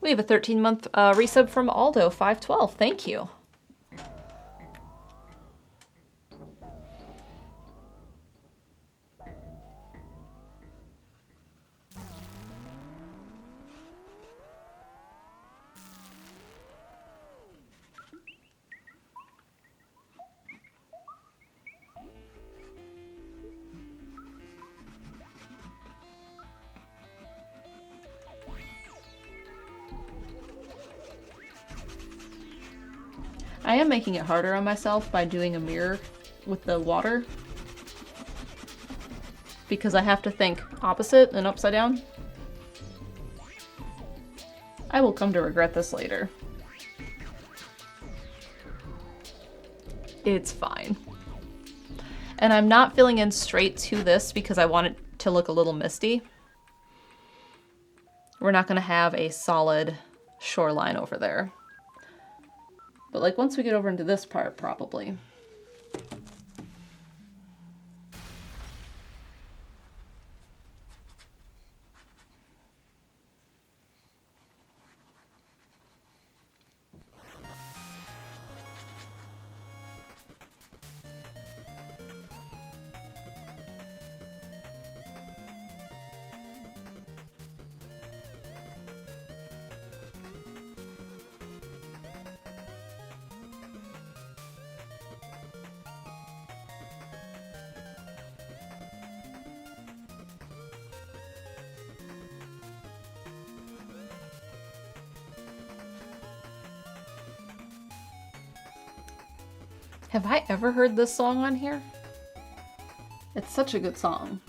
We have a 13-month resub from Aldo 512. Thank you. I am making it harder on myself by doing a mirror with the water, because I have to think opposite and upside down. I will come to regret this later. It's fine. And I'm not filling in straight to this because I want it to look a little misty. We're not going to have a solid shoreline over there. But like once we get over into this part, probably. Have I ever heard this song on here? It's such a good song.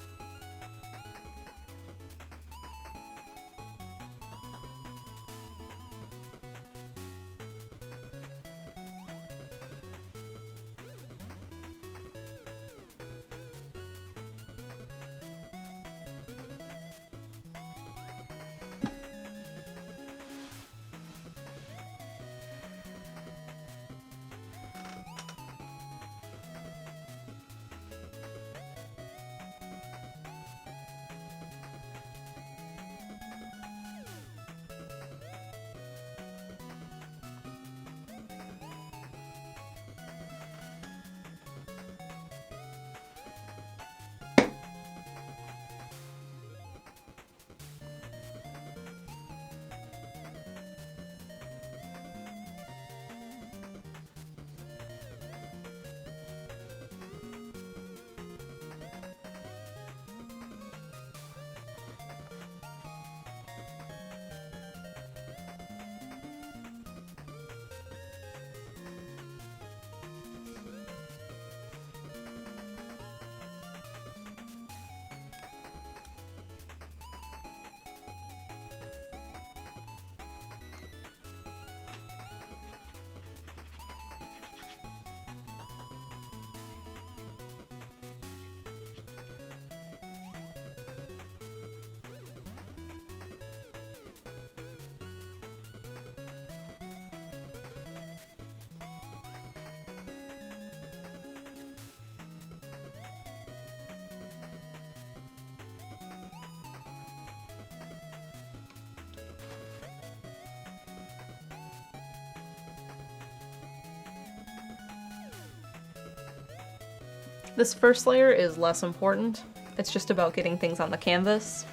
This first layer is less important. It's just about getting things on the canvas.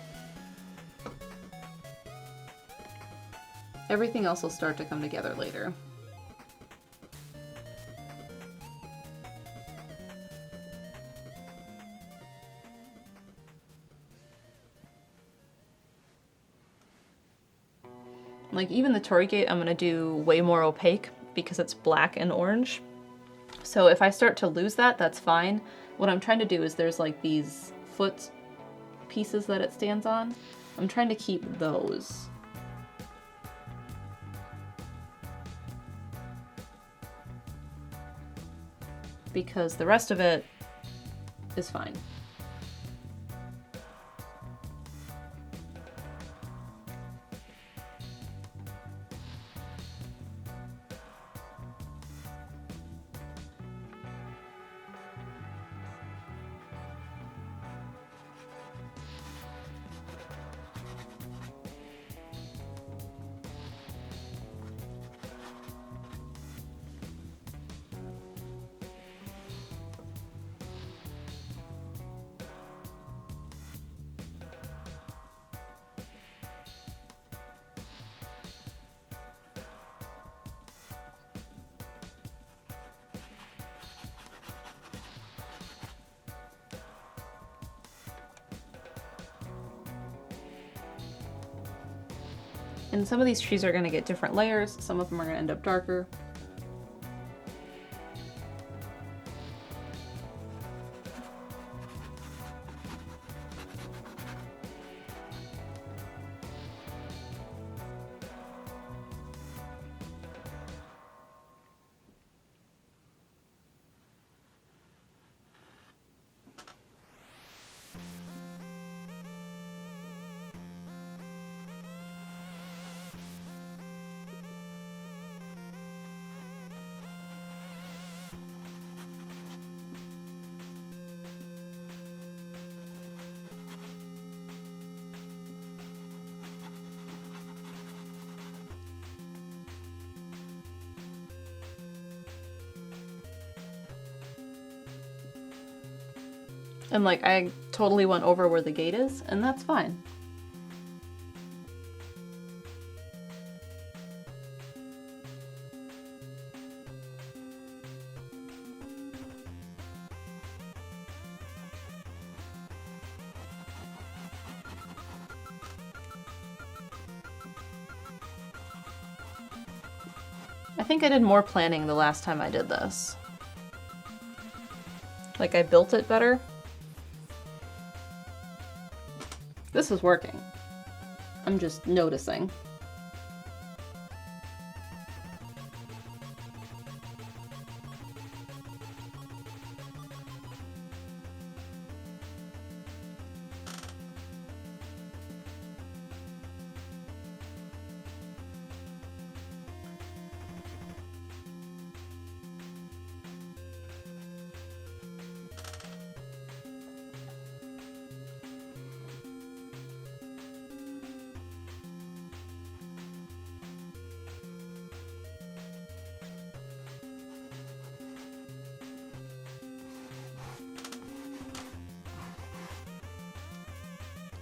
Everything else will start to come together later. Like even the Torii gate, I'm gonna do way more opaque because it's black and orange. So if I start to lose that, that's fine. What I'm trying to do is there's like these foot pieces that it stands on. I'm trying to keep those. Because the rest of it is fine. And some of these trees are going to get different layers. Some of them are going to end up darker. And like, I totally went over where the gate is, and that's fine. I think I did more planning the last time I did this. Like, I built it better. This is working. I'm just noticing.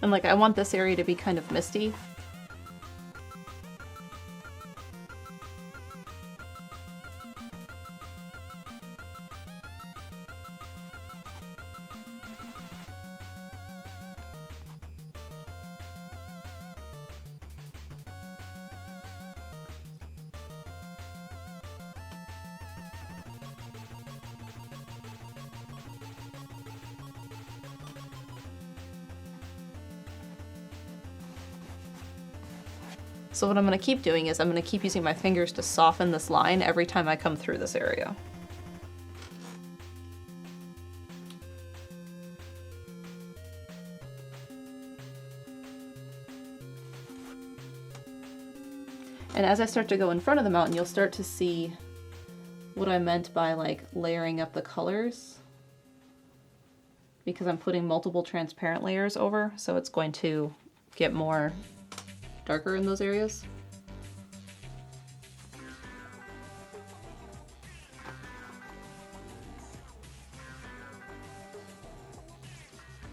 And like, I want this area to be kind of misty. So what I'm going to keep doing is I'm going to keep using my fingers to soften this line every time I come through this area. And as I start to go in front of the mountain, you'll start to see what I meant by like layering up the colors, because I'm putting multiple transparent layers over, so it's going to get more darker in those areas.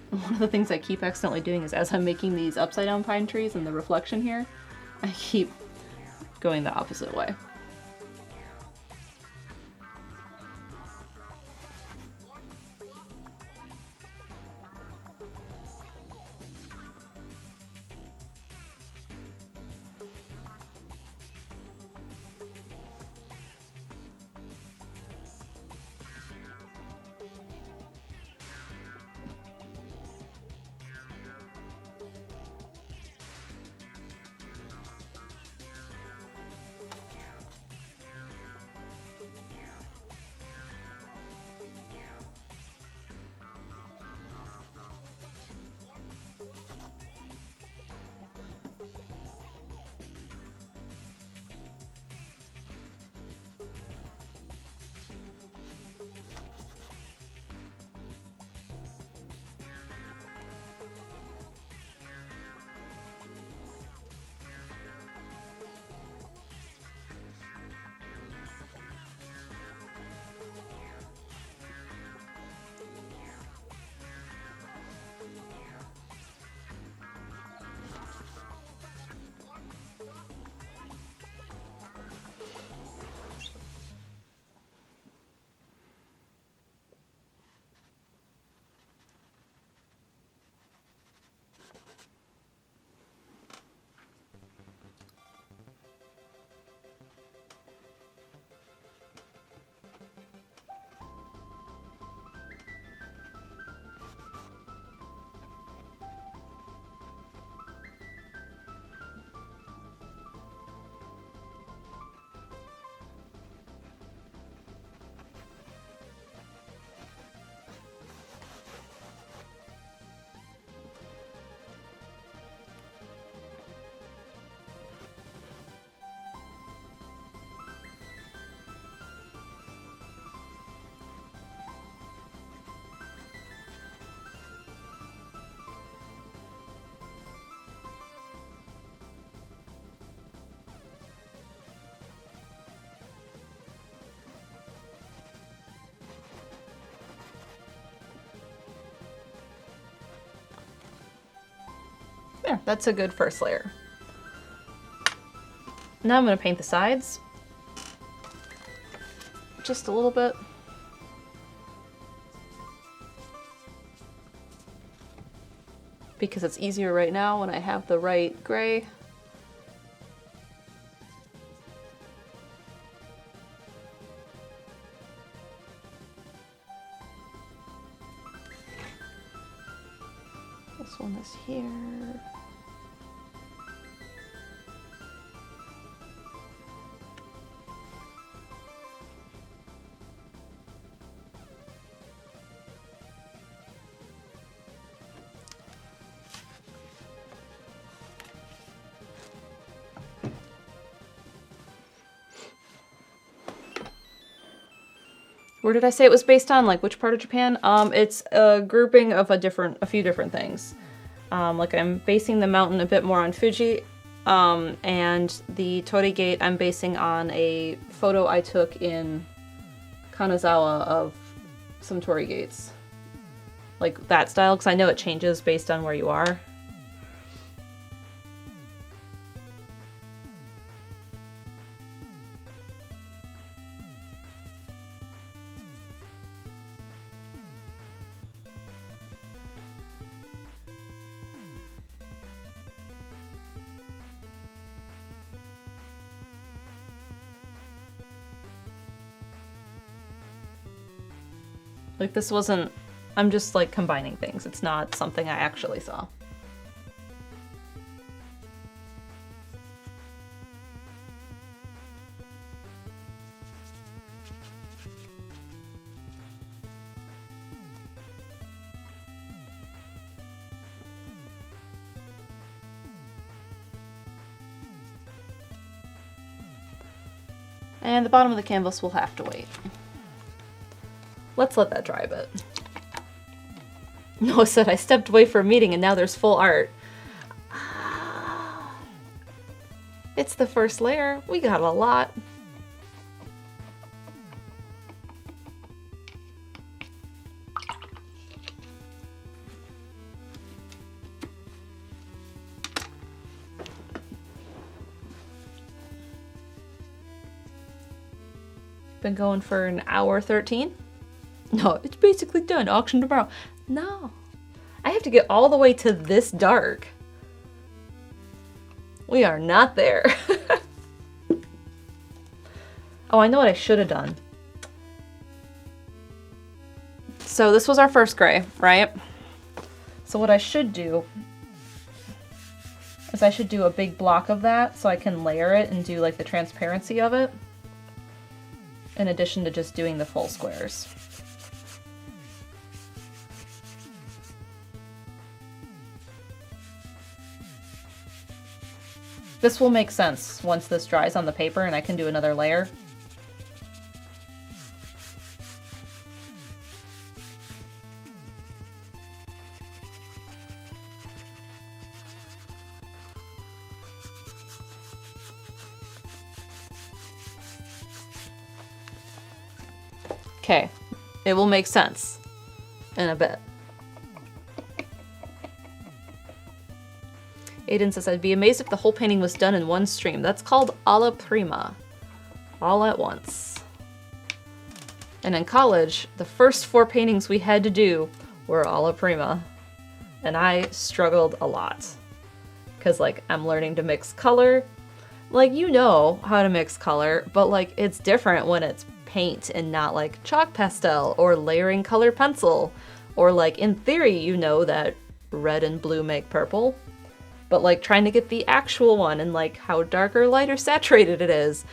One of the things I keep accidentally doing is as I'm making these upside down pine trees and the reflection here, I keep going the opposite way. There, that's a good first layer. Now I'm going to paint the sides. Just a little bit. Because it's easier right now when I have the right gray. This one is here. Where did I say it was based on? Like which part of Japan? It's a grouping of a few different things. Like I'm basing the mountain a bit more on Fuji, and the Torii gate I'm basing on a photo I took in Kanazawa of some Torii gates. Like that style, because I know it changes based on where you are. Like this wasn't, I'm just like combining things. It's not something I actually saw. And the bottom of the canvas will have to wait. Let's let that dry a bit. Noah said, I stepped away for a meeting and now there's full art. It's the first layer. We got a lot. Been going for an hour 13. No, it's basically done. Auction tomorrow. No. I have to get all the way to this dark. We are not there. Oh, I know what I should have done. So this was our first gray, right? So what I should do is I should do a big block of that so I can layer it and do like the transparency of it, in addition to just doing the full squares. This will make sense once this dries on the paper and I can do another layer. Okay, it will make sense in a bit. Aiden says, I'd be amazed if the whole painting was done in one stream. That's called alla prima. All at once. And in college, the first 4 paintings we had to do were alla prima. And I struggled a lot. Because, like, I'm learning to mix color. Like, you know how to mix color, but, like, it's different when it's paint and not, like, chalk pastel or layering color pencil. Or, like, in theory, you know that red and blue make purple. But like trying to get the actual one and like how dark or light or saturated it is.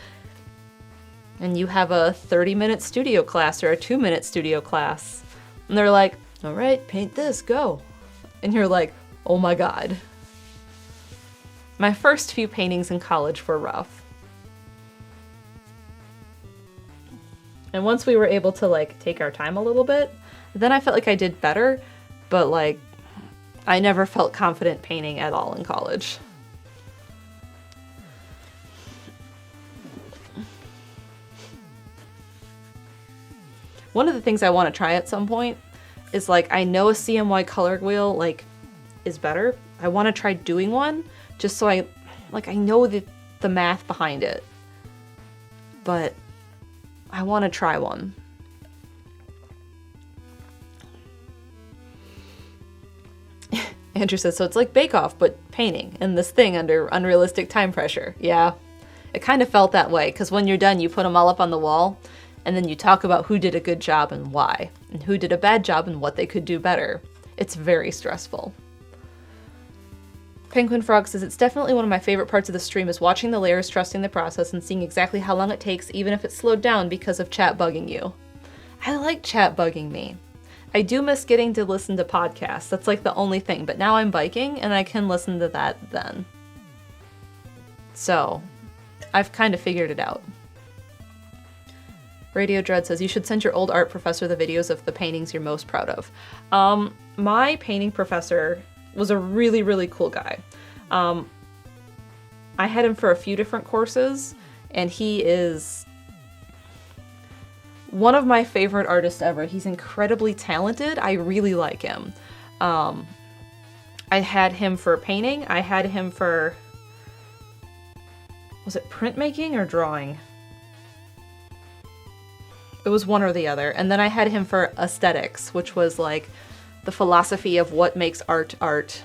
And you have a 30-minute studio class or a 2-minute studio class. And they're like, all right, paint this, go. And you're like, oh my God. My first few paintings in college were rough. And once we were able to like take our time a little bit, then I felt like I did better, but like I never felt confident painting at all in college. One of the things I want to try at some point is like, I know a CMY color wheel like is better. I want to try doing one just so I know the math behind it. But I want to try one. Andrew says, so it's like Bake Off, but painting and this thing under unrealistic time pressure. Yeah, it kind of felt that way, because when you're done, you put them all up on the wall, and then you talk about who did a good job and why, and who did a bad job and what they could do better. It's very stressful. Penguin Frog says, it's definitely one of my favorite parts of the stream is watching the layers, trusting the process, and seeing exactly how long it takes, even if it's slowed down because of chat bugging you. I like chat bugging me. I do miss getting to listen to podcasts. That's like the only thing, but now I'm biking and I can listen to that then. So, I've kind of figured it out. Radio Dread says, you should send your old art professor the videos of the paintings you're most proud of. My painting professor was a really, really cool guy. I had him for a few different courses, and he is one of my favorite artists ever. He's incredibly talented. I really like him. I had him for painting. I had him for, was it printmaking or drawing? It was one or the other. And then I had him for aesthetics, which was like the philosophy of what makes art art.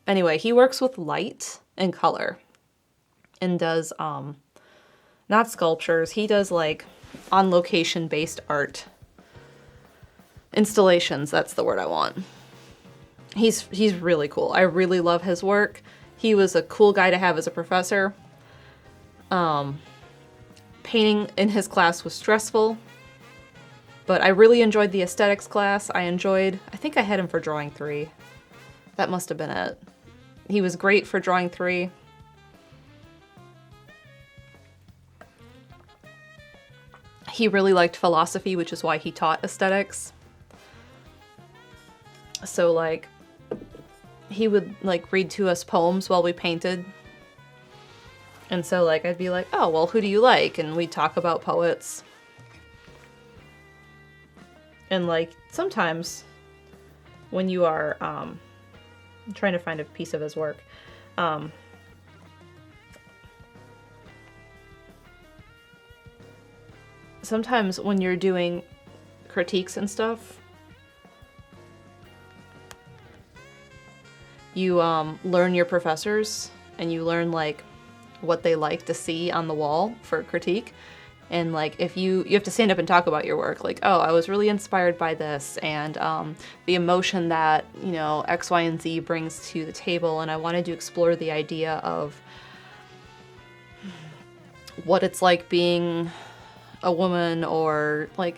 Anyway, he works with light and color and does not sculptures. He does like on location based art. Installations, that's the word I want. He's really cool. I really love his work. He was a cool guy to have as a professor. Painting in his class was stressful, but I really enjoyed the aesthetics class. I think I had him for drawing 3. That must have been it. He was great for drawing 3. He really liked philosophy, which is why he taught aesthetics. So, like, he would, like, read to us poems while we painted. And so, like, I'd be like, oh, well, who do you like? And we'd talk about poets. And, like, sometimes when you are, I'm trying to find a piece of his work. Sometimes when you're doing critiques and stuff, you learn your professors and you learn like what they like to see on the wall for critique. And like if you have to stand up and talk about your work, like, oh, I was really inspired by this, and the emotion that, you know, X, Y, and Z brings to the table, and I wanted to explore the idea of what it's like being a woman, or like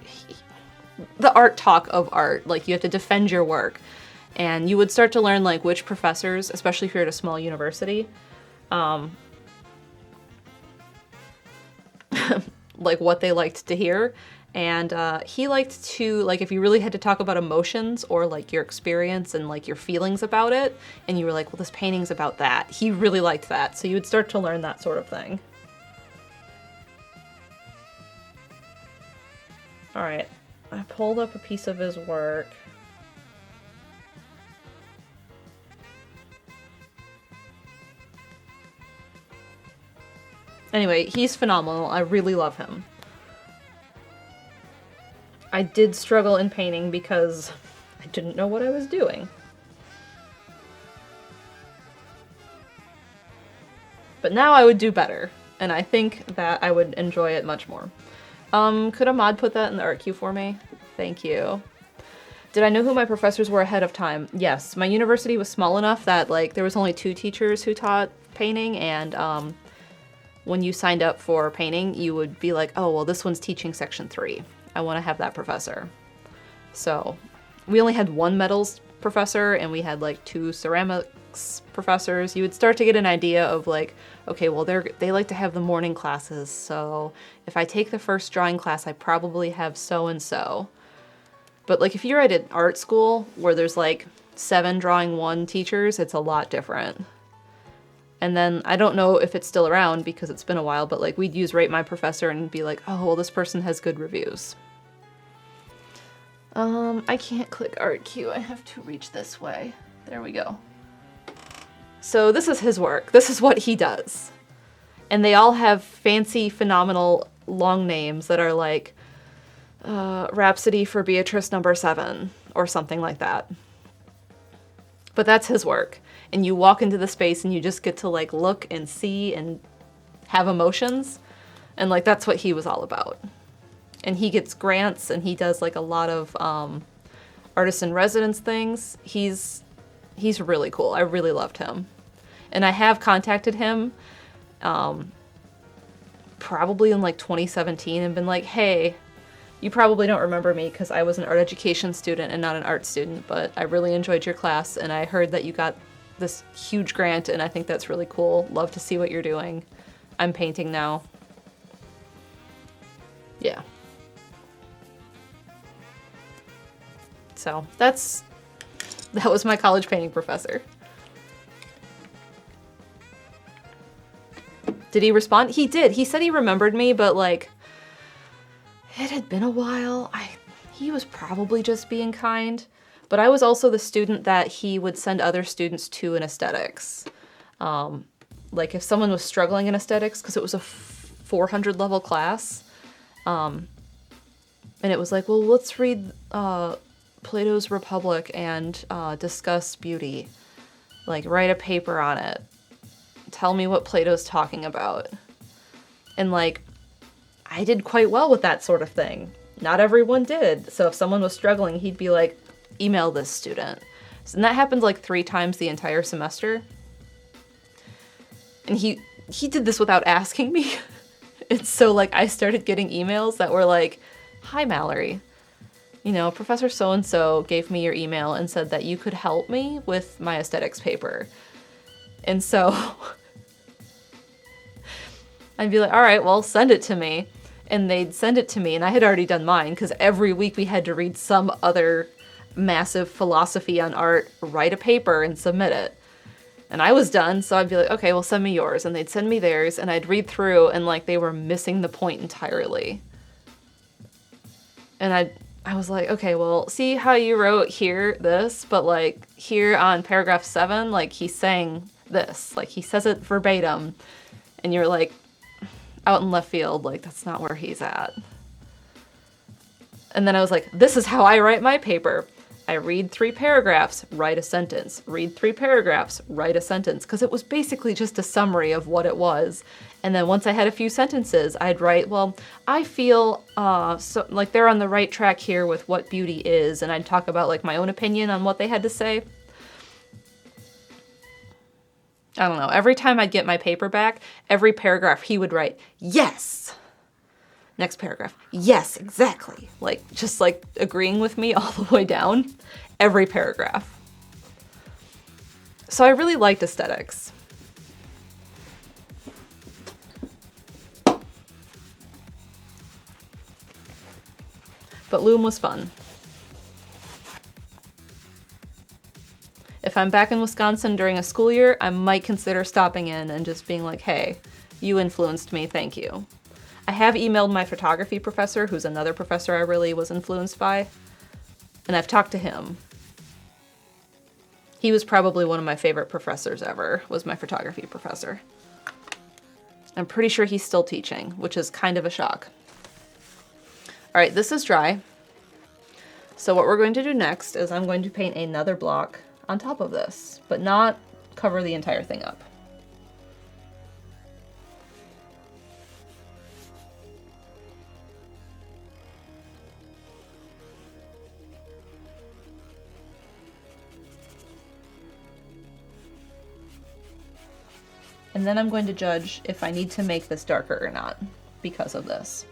the art talk of art. Like you have to defend your work, and you would start to learn like which professors, especially if you're at a small university, like what they liked to hear. And he liked to, like, if you really had to talk about emotions or like your experience and like your feelings about it, and you were like, well, this painting's about that, he really liked that. So you would start to learn that sort of thing. All right, I pulled up a piece of his work. Anyway, he's phenomenal. I really love him. I did struggle in painting because I didn't know what I was doing. But now I would do better, and I think that I would enjoy it much more. Could a mod put that in the art queue for me? Thank you. Did I know who my professors were ahead of time? Yes. My university was small enough that, like, there was only 2 teachers who taught painting, and, when you signed up for painting, you would be like, oh, well, this one's teaching section 3. I want to have that professor. So we only had 1 metals professor, and we had like 2 ceramics professors. You would start to get an idea of like, okay, well, they like to have the morning classes. So if I take the first drawing class, I probably have so-and-so. But like if you're at an art school where there's like 7 drawing 1 teachers, it's a lot different. And then, I don't know if it's still around because it's been a while, but like we'd use Rate My Professor and be like, oh, well, this person has good reviews. I can't click art queue. I have to reach this way. There we go. So this is his work. This is what he does. And they all have fancy, phenomenal long names that are like Rhapsody for Beatrice number 7 or something like that. But that's his work. And you walk into the space and you just get to like look and see and have emotions. And like that's what he was all about. And he gets grants and he does like a lot of artist in residence things. He's really cool. I really loved him. And I have contacted him probably in like 2017 and been like, hey, you probably don't remember me because I was an art education student and not an art student, but I really enjoyed your class and I heard that you got this huge grant and I think that's really cool. Love to see what you're doing. I'm painting now. Yeah. So that was my college painting professor. Did he respond? He did. He said he remembered me, but like, it had been a while. He was probably just being kind, but I was also the student that he would send other students to in aesthetics. Like if someone was struggling in aesthetics, because it was a 400 level class, and it was like, well, let's read Plato's Republic and discuss beauty. Like write a paper on it. Tell me what Plato's talking about. And like, I did quite well with that sort of thing. Not everyone did. So if someone was struggling, he'd be like, email this student. And that happened like 3 times the entire semester. And he did this without asking me. And so like I started getting emails that were like, hi Mallory, you know, Professor so-and-so gave me your email and said that you could help me with my aesthetics paper. And so I'd be like, all right, well, send it to me. And they'd send it to me, and I had already done mine, because every week we had to read some other massive philosophy on art, write a paper, and submit it. And I was done, so I'd be like, okay, well, send me yours. And they'd send me theirs, and I'd read through, and like they were missing the point entirely. And I was like, okay, well, see how you wrote here this, but like here on paragraph 7, like he's saying this, like he says it verbatim, and you're like, out in left field, like that's not where he's at. And then I was like, this is how I write my paper. I read 3 paragraphs, write a sentence. Read 3 paragraphs, write a sentence. Because it was basically just a summary of what it was. And then once I had a few sentences, I'd write, well, I feel so like they're on the right track here with what beauty is. And I'd talk about like my own opinion on what they had to say. I don't know. Every time I'd get my paper back, every paragraph he would write, yes. Next paragraph, yes, exactly. Like, just like agreeing with me all the way down, every paragraph. So I really liked aesthetics. But Loom was fun. If I'm back in Wisconsin during a school year, I might consider stopping in and just being like, hey, you influenced me, thank you. I have emailed my photography professor, who's another professor I really was influenced by, and I've talked to him. He was probably one of my favorite professors ever, was my photography professor. I'm pretty sure he's still teaching, which is kind of a shock. All right, this is dry. So what we're going to do next is I'm going to paint another block on top of this, but not cover the entire thing up. And then I'm going to judge if I need to make this darker or not because of this.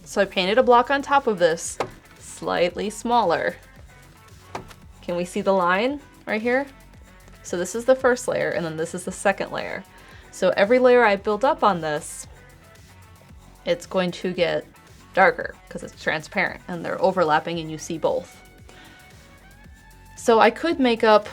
So I painted a block on top of this, slightly smaller. Can we see the line right here? So this is the first layer, and then this is the second layer. So every layer I build up on this, it's going to get darker because it's transparent and they're overlapping and you see both. So I could make up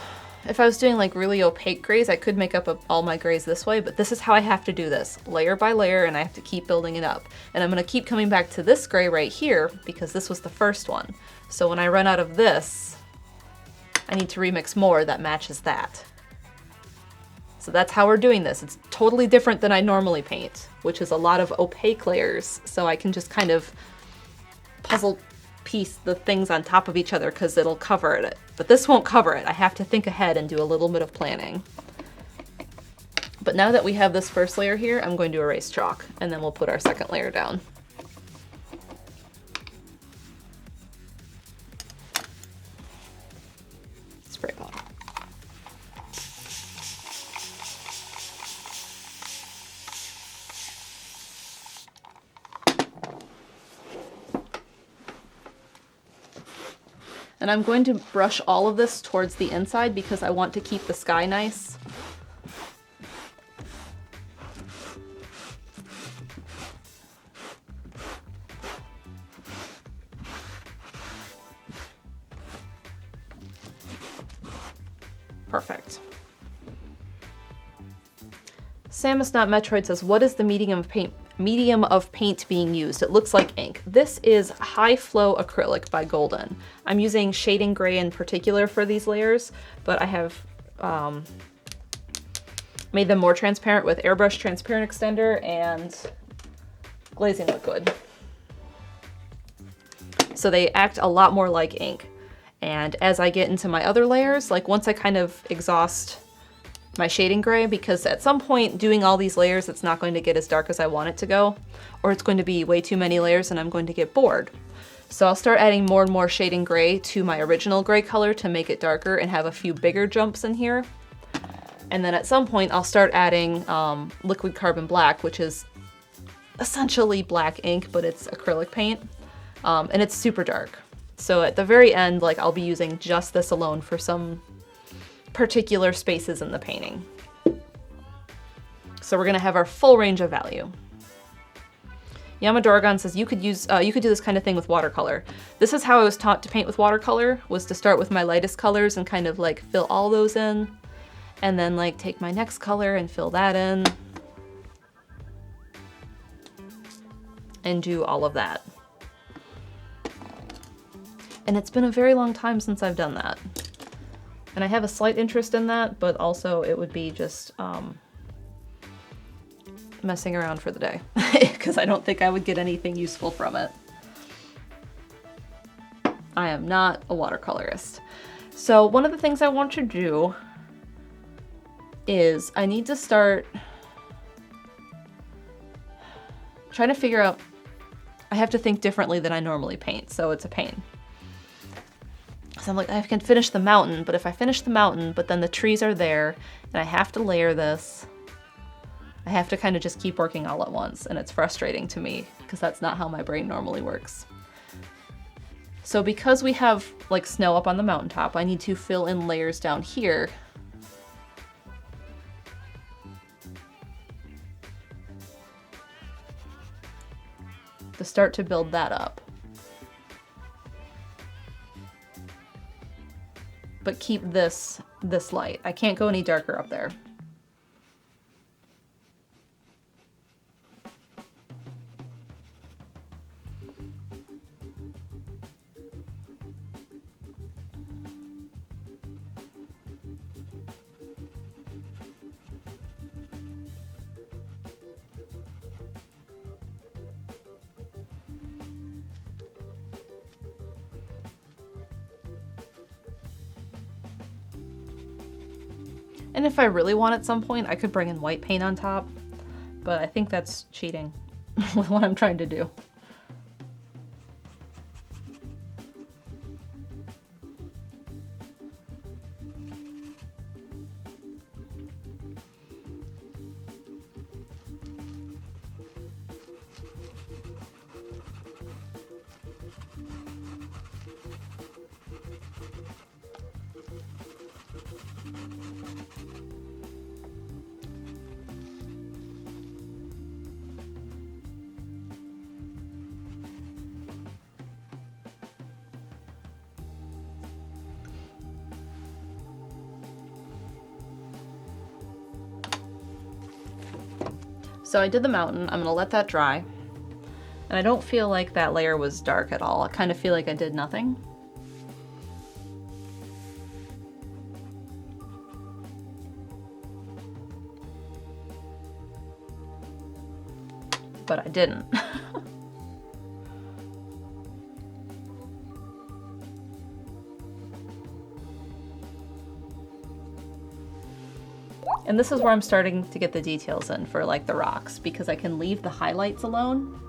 If I was doing like really opaque grays, I could make up all my grays this way, but this is how I have to do this, layer by layer, and I have to keep building it up. And I'm gonna keep coming back to this gray right here because this was the first one. So when I run out of this, I need to remix more that matches that. So that's how we're doing this. It's totally different than I normally paint, which is a lot of opaque layers, so I can just kind of puzzle piece the things on top of each other because it'll cover it. But this won't cover it. I have to think ahead and do a little bit of planning. But now that we have this first layer here, I'm going to erase chalk, and then we'll put our second layer down. Spray bottle. And I'm going to brush all of this towards the inside because I want to keep the sky nice. Perfect. Samus Not Metroid says, what is the medium of paint being used? It looks like ink. This is High Flow Acrylic by Golden. I'm using shading gray in particular for these layers, but I have made them more transparent with Airbrush Transparent Extender and glazing liquid. So they act a lot more like ink. And as I get into my other layers, like once I kind of exhaust my shading gray, because at some point doing all these layers, it's not going to get as dark as I want it to go, or it's going to be way too many layers and I'm going to get bored. So I'll start adding more and more shading gray to my original gray color to make it darker and have a few bigger jumps in here. And then at some point I'll start adding liquid carbon black, which is essentially black ink, but it's acrylic paint. And it's super dark. So at the very end, like I'll be using just this alone for some particular spaces in the painting. So we're gonna have our full range of value. Yamadorgon says you could do this kind of thing with watercolor. This is how I was taught to paint with watercolor, was to start with my lightest colors and kind of like fill all those in, and then like take my next color and fill that in, and do all of that. And it's been a very long time since I've done that. And I have a slight interest in that, but also it would be just messing around for the day because I don't think I would get anything useful from it. I am not a watercolorist. So one of the things I want to do is I need to start trying to figure out, I have to think differently than I normally paint, so it's a pain. So I'm like, I can finish the mountain, but if I finish the mountain, but then the trees are there, and I have to layer this, I have to kind of just keep working all at once, and it's frustrating to me, because that's not how my brain normally works. So because we have like snow up on the mountaintop, I need to fill in layers down here. To start to build that up. But keep this light. I can't go any darker up there. And if I really want at some point, I could bring in white paint on top, but I think that's cheating with what I'm trying to do. So I did the mountain. I'm gonna let that dry. And I don't feel like that layer was dark at all. I kind of feel like I did nothing. But I didn't. And this is where I'm starting to get the details in for like the rocks, because I can leave the highlights alone.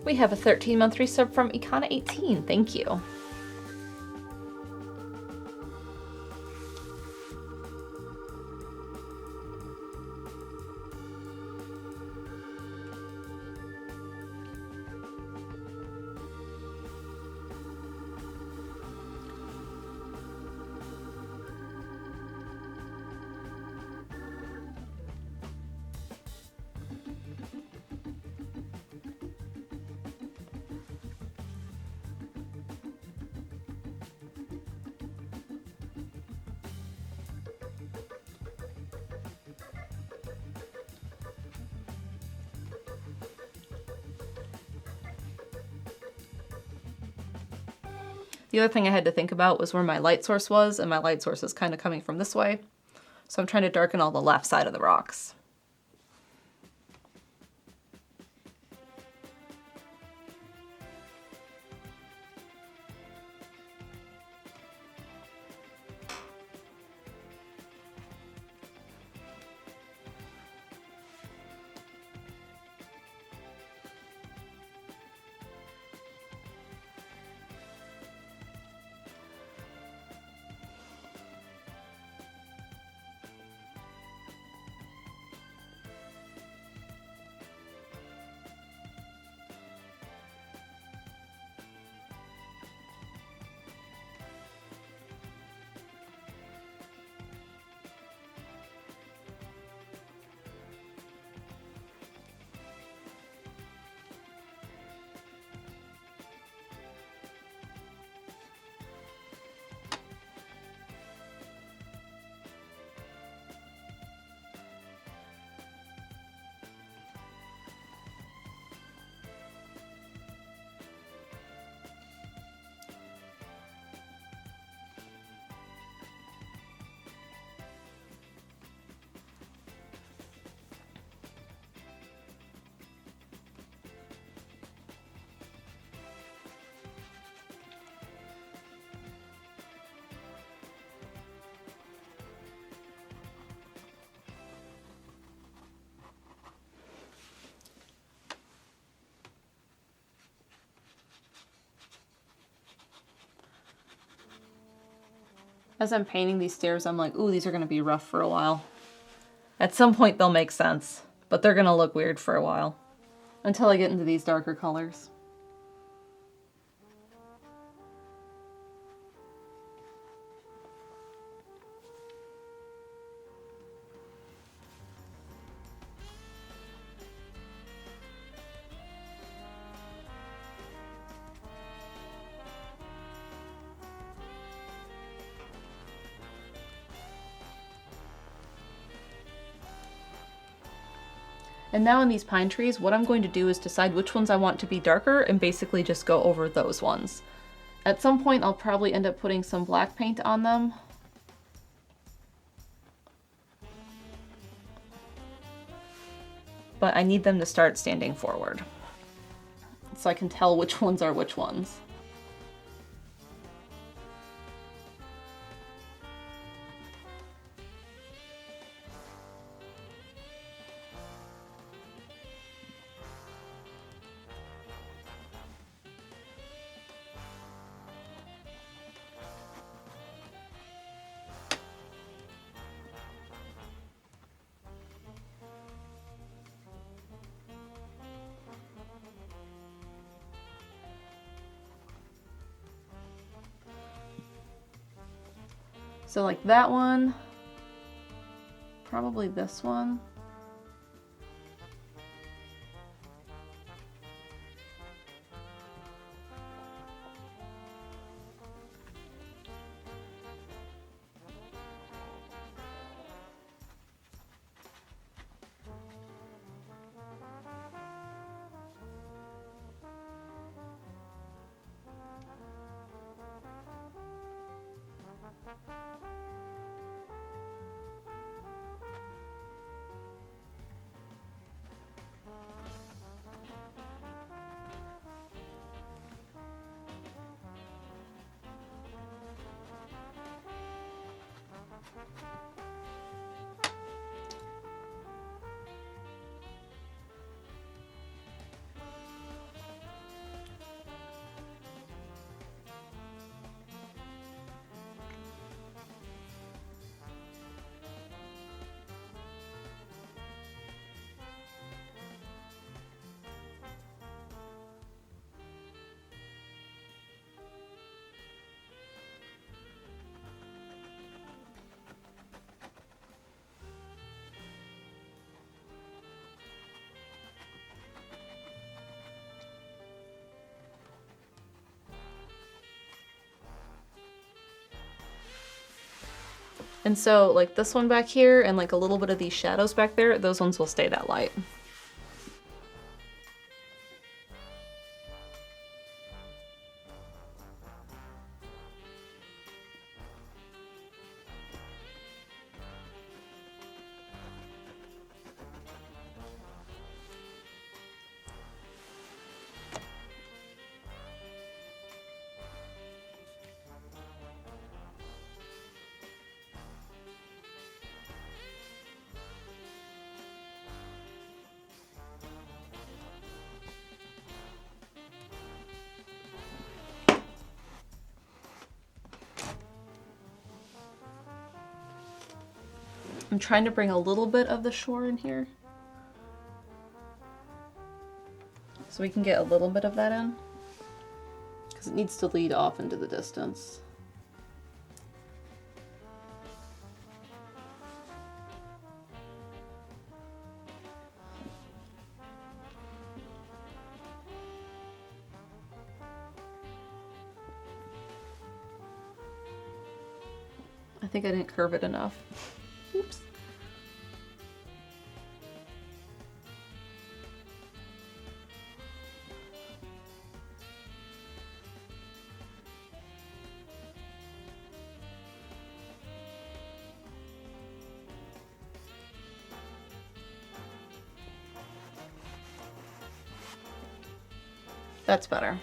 We have a 13-month resub from Ikana18. Thank you. The other thing I had to think about was where my light source was, and my light source is kind of coming from this way. So I'm trying to darken all the left side of the rocks. As I'm painting these stairs, I'm like, ooh, these are going to be rough for a while. At some point they'll make sense, but they're going to look weird for a while. Until I get into these darker colors. And now in these pine trees, what I'm going to do is decide which ones I want to be darker and basically just go over those ones. At some point, I'll probably end up putting some black paint on them. But I need them to start standing forward, so I can tell which ones are which ones. So like that one, probably this one. And so like this one back here and like a little bit of these shadows back there, those ones will stay that light. I'm trying to bring a little bit of the shore in here, so we can get a little bit of that in, because it needs to lead off into the distance. I think I didn't curve it enough. Oops. That's better.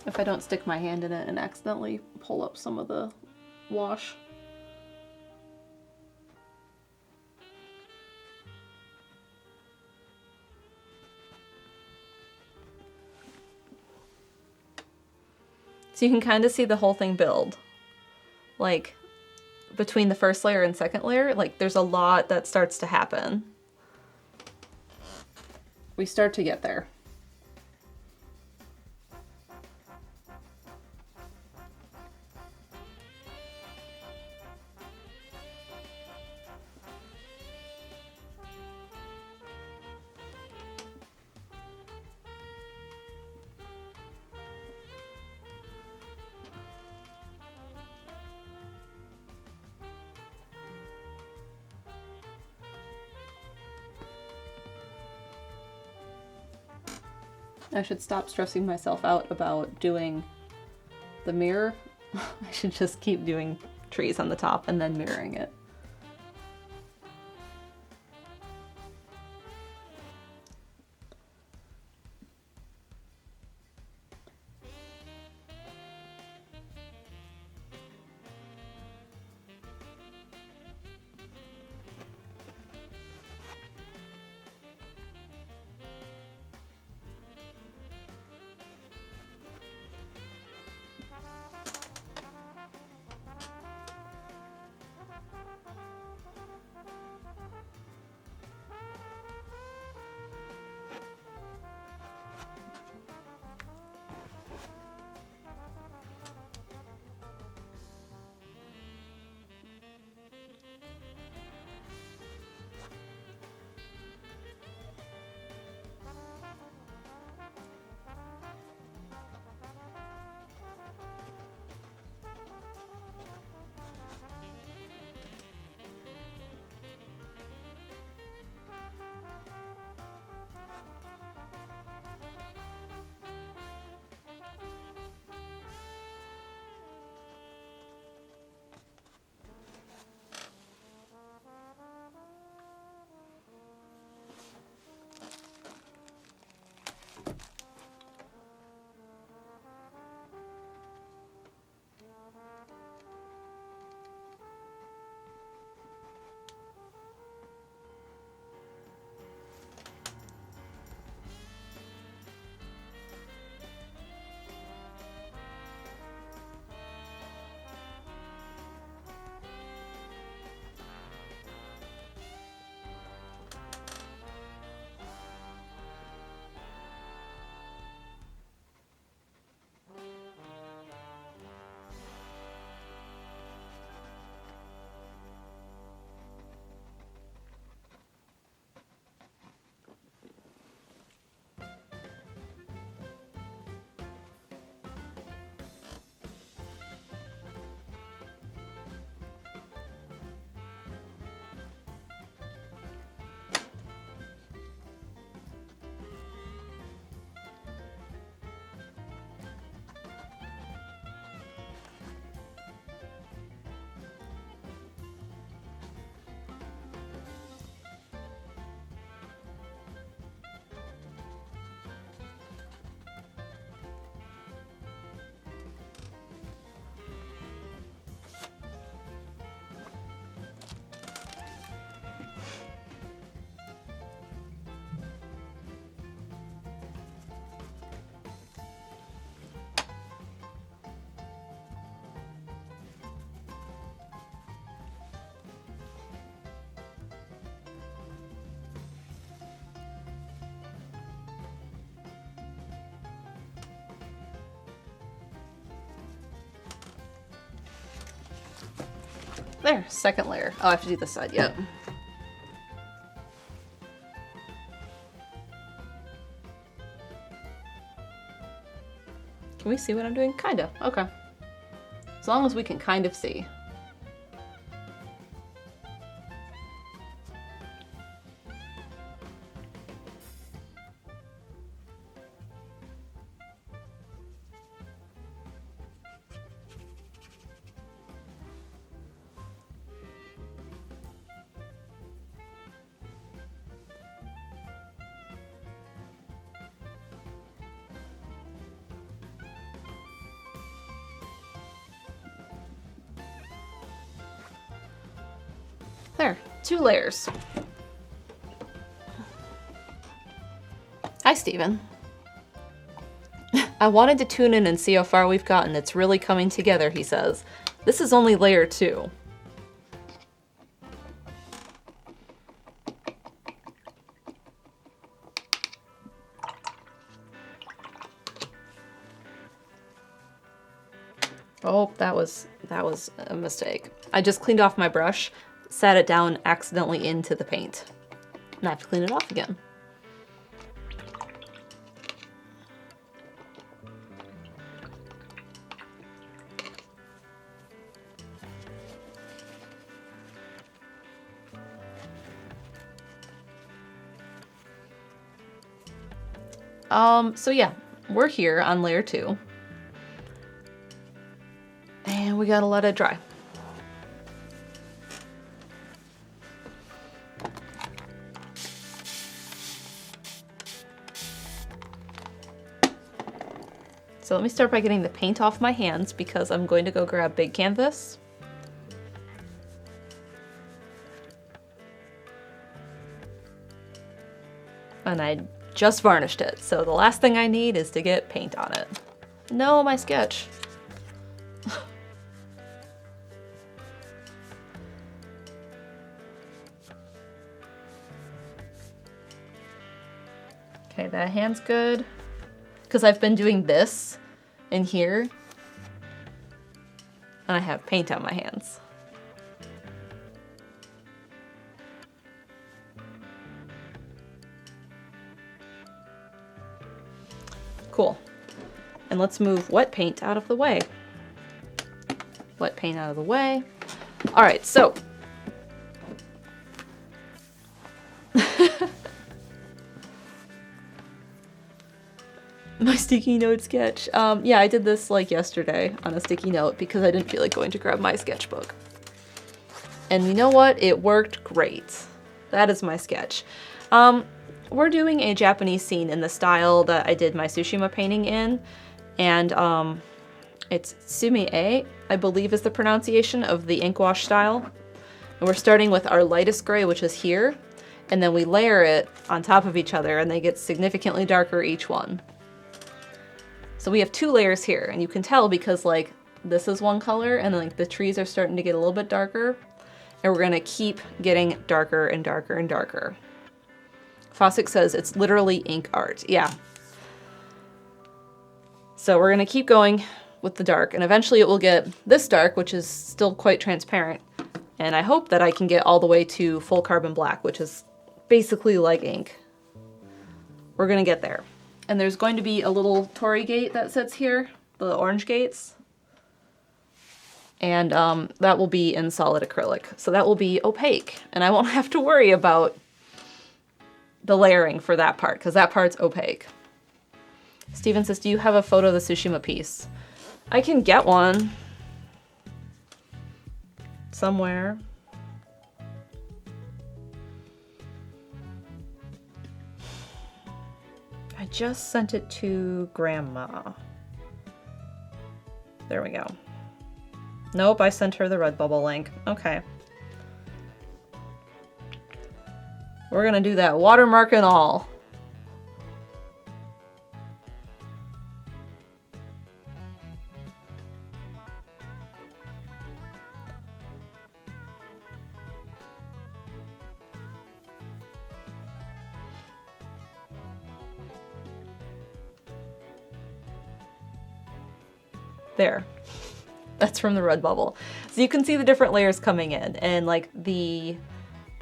If I don't stick my hand in it and accidentally pull up some of the wash. So you can kind of see the whole thing build. Like, between the first layer and second layer, like there's a lot that starts to happen. We start to get there. I should stop stressing myself out about doing the mirror. I should just keep doing trees on the top and then mirroring it. There, second layer. Oh, I have to do this side, yep. Can we see what I'm doing? Kinda, okay. As long as we can kind of see. There, 2 layers. Hi, Steven. I wanted to tune in and see how far we've gotten. It's really coming together, he says. This is only layer 2. Oh, that was a mistake. I just cleaned off my brush, sat it down accidentally into the paint. And I have to clean it off again. So yeah, we're here on layer 2. And we gotta let it dry. So let me start by getting the paint off my hands because I'm going to go grab big canvas. And I just varnished it, so the last thing I need is to get paint on it. No, my sketch. Okay, that hand's good. Because I've been doing this in here, and I have paint on my hands. Cool. And let's move wet paint out of the way. Wet paint out of the way. All right, so. My sticky note sketch. Yeah, I did this like yesterday on a sticky note because I didn't feel like going to grab my sketchbook. And you know what? It worked great. That is my sketch. We're doing a Japanese scene in the style that I did my Tsushima painting in. And it's Sumi-e, I believe is the pronunciation of the ink wash style. And we're starting with our lightest gray, which is here. And then we layer it on top of each other and they get significantly darker each one. So we have 2 layers here, and you can tell because like this is one color and like the trees are starting to get a little bit darker, and we're gonna keep getting darker and darker and darker. Fossick says it's literally ink art. Yeah. So we're gonna keep going with the dark, and eventually it will get this dark, which is still quite transparent. And I hope that I can get all the way to full carbon black, which is basically like ink. We're gonna get there. And there's going to be a little Torii gate that sits here, the orange gates. And that will be in solid acrylic. So that will be opaque. And I won't have to worry about the layering for that part, because that part's opaque. Steven says, do you have a photo of the Tsushima piece? I can get one. Somewhere. I just sent it to Grandma. There we go. Nope, I sent her the Redbubble link. Okay. We're gonna do that watermark and all. There. That's from the Redbubble. So you can see the different layers coming in, and like the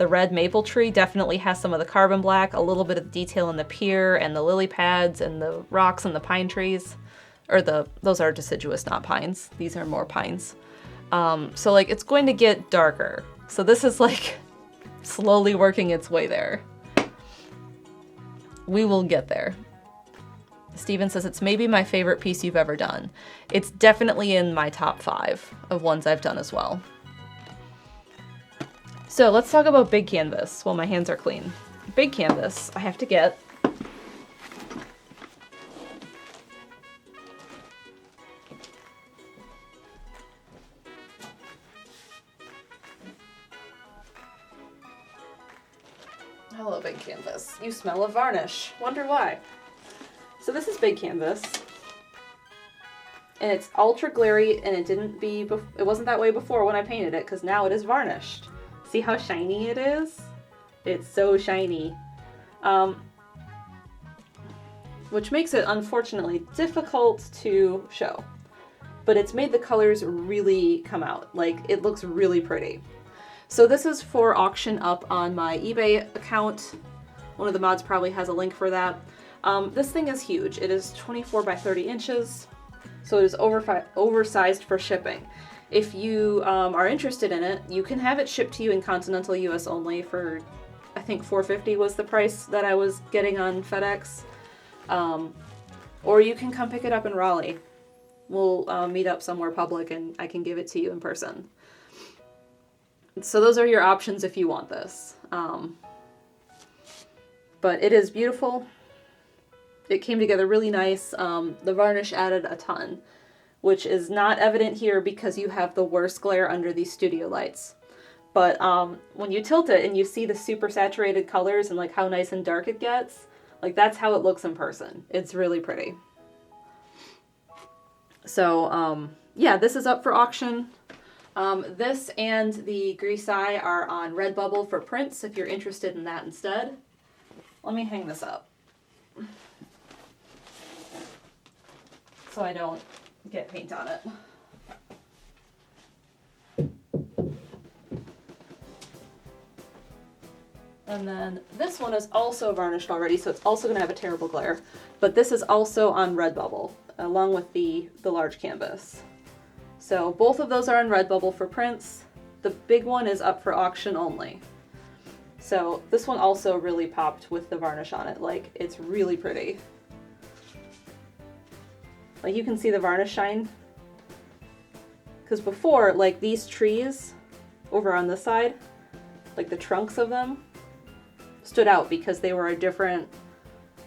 red maple tree definitely has some of the carbon black, a little bit of detail in the pier and the lily pads and the rocks and the pine trees. Or those are deciduous, not pines. These are more pines. So like it's going to get darker. So this is like slowly working its way there. We will get there. Steven says it's maybe my favorite piece you've ever done. It's definitely in my top 5 of ones I've done as well. So let's talk about big canvas while my hands are clean. Big canvas, I have to get. Hello, big canvas. You smell of varnish. Wonder why. So this is big canvas, and it's ultra glary, and it wasn't that way before when I painted it, because now it is varnished. See how shiny it is? It's so shiny. Which makes it, unfortunately, difficult to show. But it's made the colors really come out. Like, it looks really pretty. So this is for auction up on my eBay account. One of the mods probably has a link for that. This thing is huge. It is 24 by 30 inches, so it is oversized for shipping. If you are interested in it, you can have it shipped to you in continental US only for, I think $4.50 was the price that I was getting on FedEx. Or you can come pick it up in Raleigh. We'll meet up somewhere public and I can give it to you in person. So those are your options if you want this. But it is beautiful. It came together really nice. The varnish added a ton, which is not evident here because you have the worst glare under these studio lights. But when you tilt it and you see the super saturated colors and like how nice and dark it gets, like that's how it looks in person. It's really pretty. So yeah, this is up for auction. This and the grease eye are on Redbubble for prints if you're interested in that instead. Let me hang this up so I don't get paint on it. And then this one is also varnished already, so it's also going to have a terrible glare. But this is also on Redbubble, along with the large canvas. So both of those are on Redbubble for prints. The big one is up for auction only. So this one also really popped with the varnish on it. Like, it's really pretty. Like, you can see the varnish shine. Because before, like, these trees over on this side, like the trunks of them, stood out because they were a different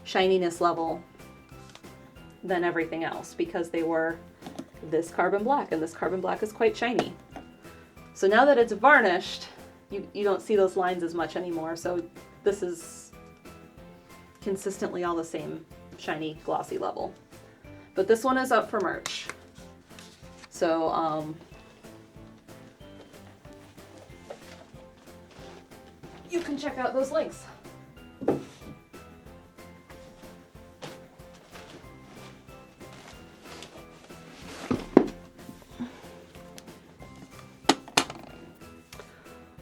shininess level than everything else, because they were this carbon black, and this carbon black is quite shiny. So now that it's varnished, you don't see those lines as much anymore, so this is consistently all the same shiny, glossy level. But this one is up for merch. So, you can check out those links.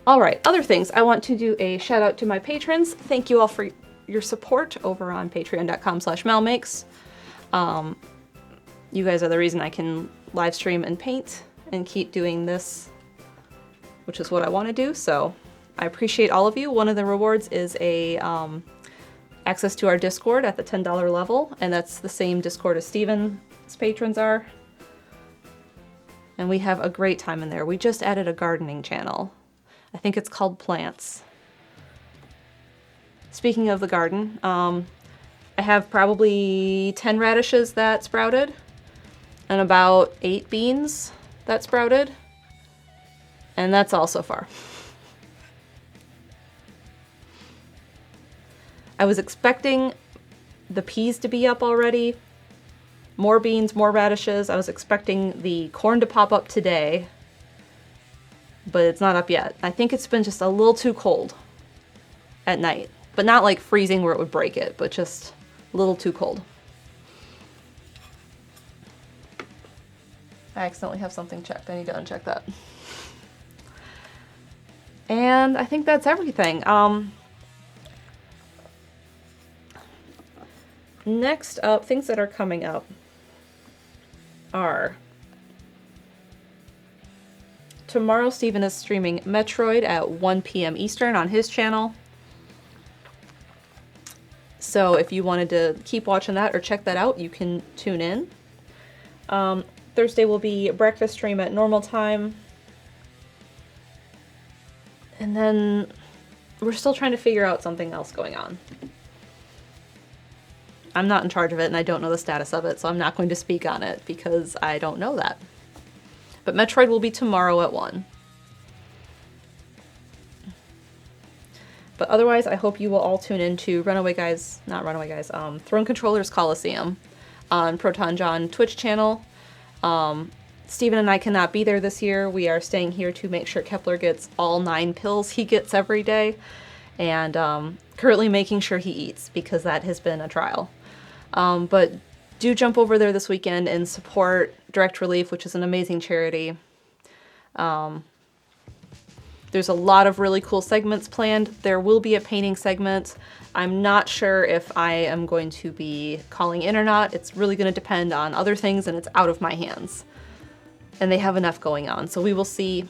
All right, other things. I want to do a shout out to my patrons. Thank you all for your support over on patreon.com/MalMakes. You guys are the reason I can live stream and paint and keep doing this, which is what I want to do. So I appreciate all of you. One of the rewards is a access to our Discord at the $10 level, and that's the same Discord as Steven's patrons are. And we have a great time in there. We just added a gardening channel. I think it's called Plants. Speaking of the garden, I have probably 10 radishes that sprouted and about 8 beans that sprouted. And that's all so far. I was expecting the peas to be up already. More beans, more radishes. I was expecting the corn to pop up today, but it's not up yet. I think it's been just a little too cold at night, but not like freezing where it would break it, but just a little too cold. I accidentally have something checked. I need to uncheck that. And I think that's everything. Next up, things that are coming up are tomorrow Steven is streaming Metroid at 1 p.m. Eastern on his channel. So if you wanted to keep watching that or check that out, you can tune in. Thursday will be a breakfast stream at normal time. And then we're still trying to figure out something else going on. I'm not in charge of it and I don't know the status of it, so I'm not going to speak on it because I don't know that. But Metroid will be tomorrow at 1. But otherwise, I hope you will all tune in to Throne Controllers Coliseum on Proton John Twitch channel. Steven and I cannot be there this year. We are staying here to make sure Kepler gets all 9 pills he gets every day. And currently making sure he eats, because that has been a trial. But do jump over there this weekend and support Direct Relief, which is an amazing charity. There's a lot of really cool segments planned. There will be a painting segment. I'm not sure if I am going to be calling in or not. It's really going to depend on other things, and it's out of my hands. And they have enough going on, so we will see.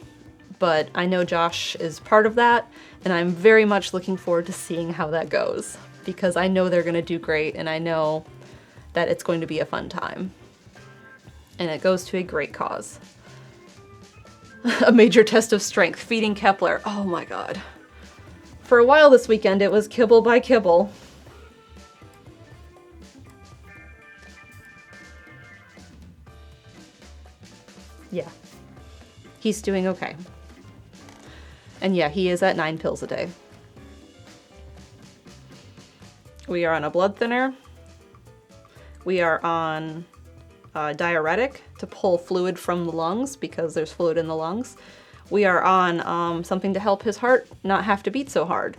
But I know Josh is part of that, and I'm very much looking forward to seeing how that goes, because I know they're going to do great, and I know that it's going to be a fun time. And it goes to a great cause. A major test of strength, feeding Kepler. Oh my god. For a while this weekend, it was kibble by kibble. Yeah. He's doing okay. And yeah, he is at 9 pills a day. We are on a blood thinner. We are on a diuretic to pull fluid from the lungs because there's fluid in the lungs. We are on something to help his heart not have to beat so hard.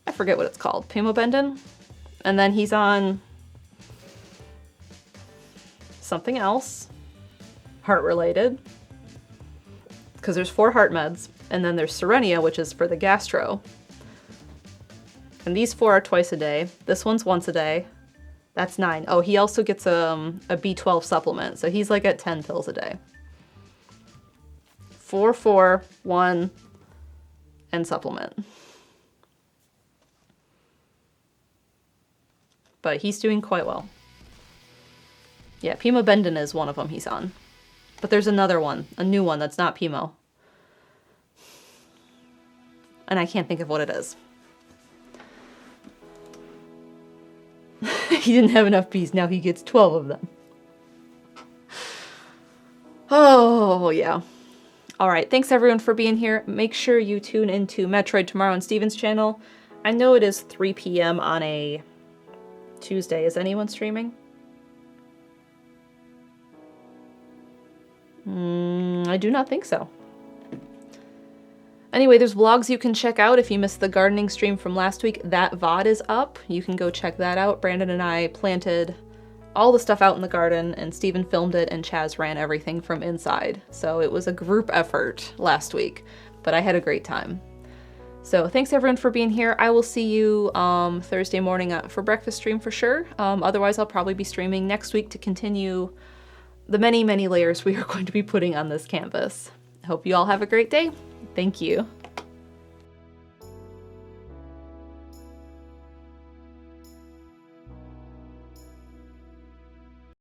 I forget what it's called. Pimobendin? And then he's on something else. Heart related. Because there's 4 heart meds. And then there's Serenia, which is for the gastro. And these 4 are twice a day. This one's once a day. That's 9. Oh, he also gets a B12 supplement. So he's like at 10 pills a day. 4, 4, 1, and supplement. But he's doing quite well. Yeah, Pimobendin is one of them he's on. But there's another one, a new one that's not Pimo. And I can't think of what it is. He didn't have enough bees, now he gets 12 of them. Oh, yeah. Alright, thanks everyone for being here. Make sure you tune into Metroid tomorrow on Steven's channel. I know it is 3 p.m. on a Tuesday. Is anyone streaming? I do not think so. Anyway, there's vlogs you can check out if you missed the gardening stream from last week. That VOD is up. You can go check that out. Brandon and I planted all the stuff out in the garden, and Steven filmed it, and Chaz ran everything from inside. So it was a group effort last week, but I had a great time. So thanks everyone for being here. I will see you Thursday morning for breakfast stream for sure. Otherwise, I'll probably be streaming next week to continue the many, many layers we are going to be putting on this canvas. I hope you all have a great day. Thank you.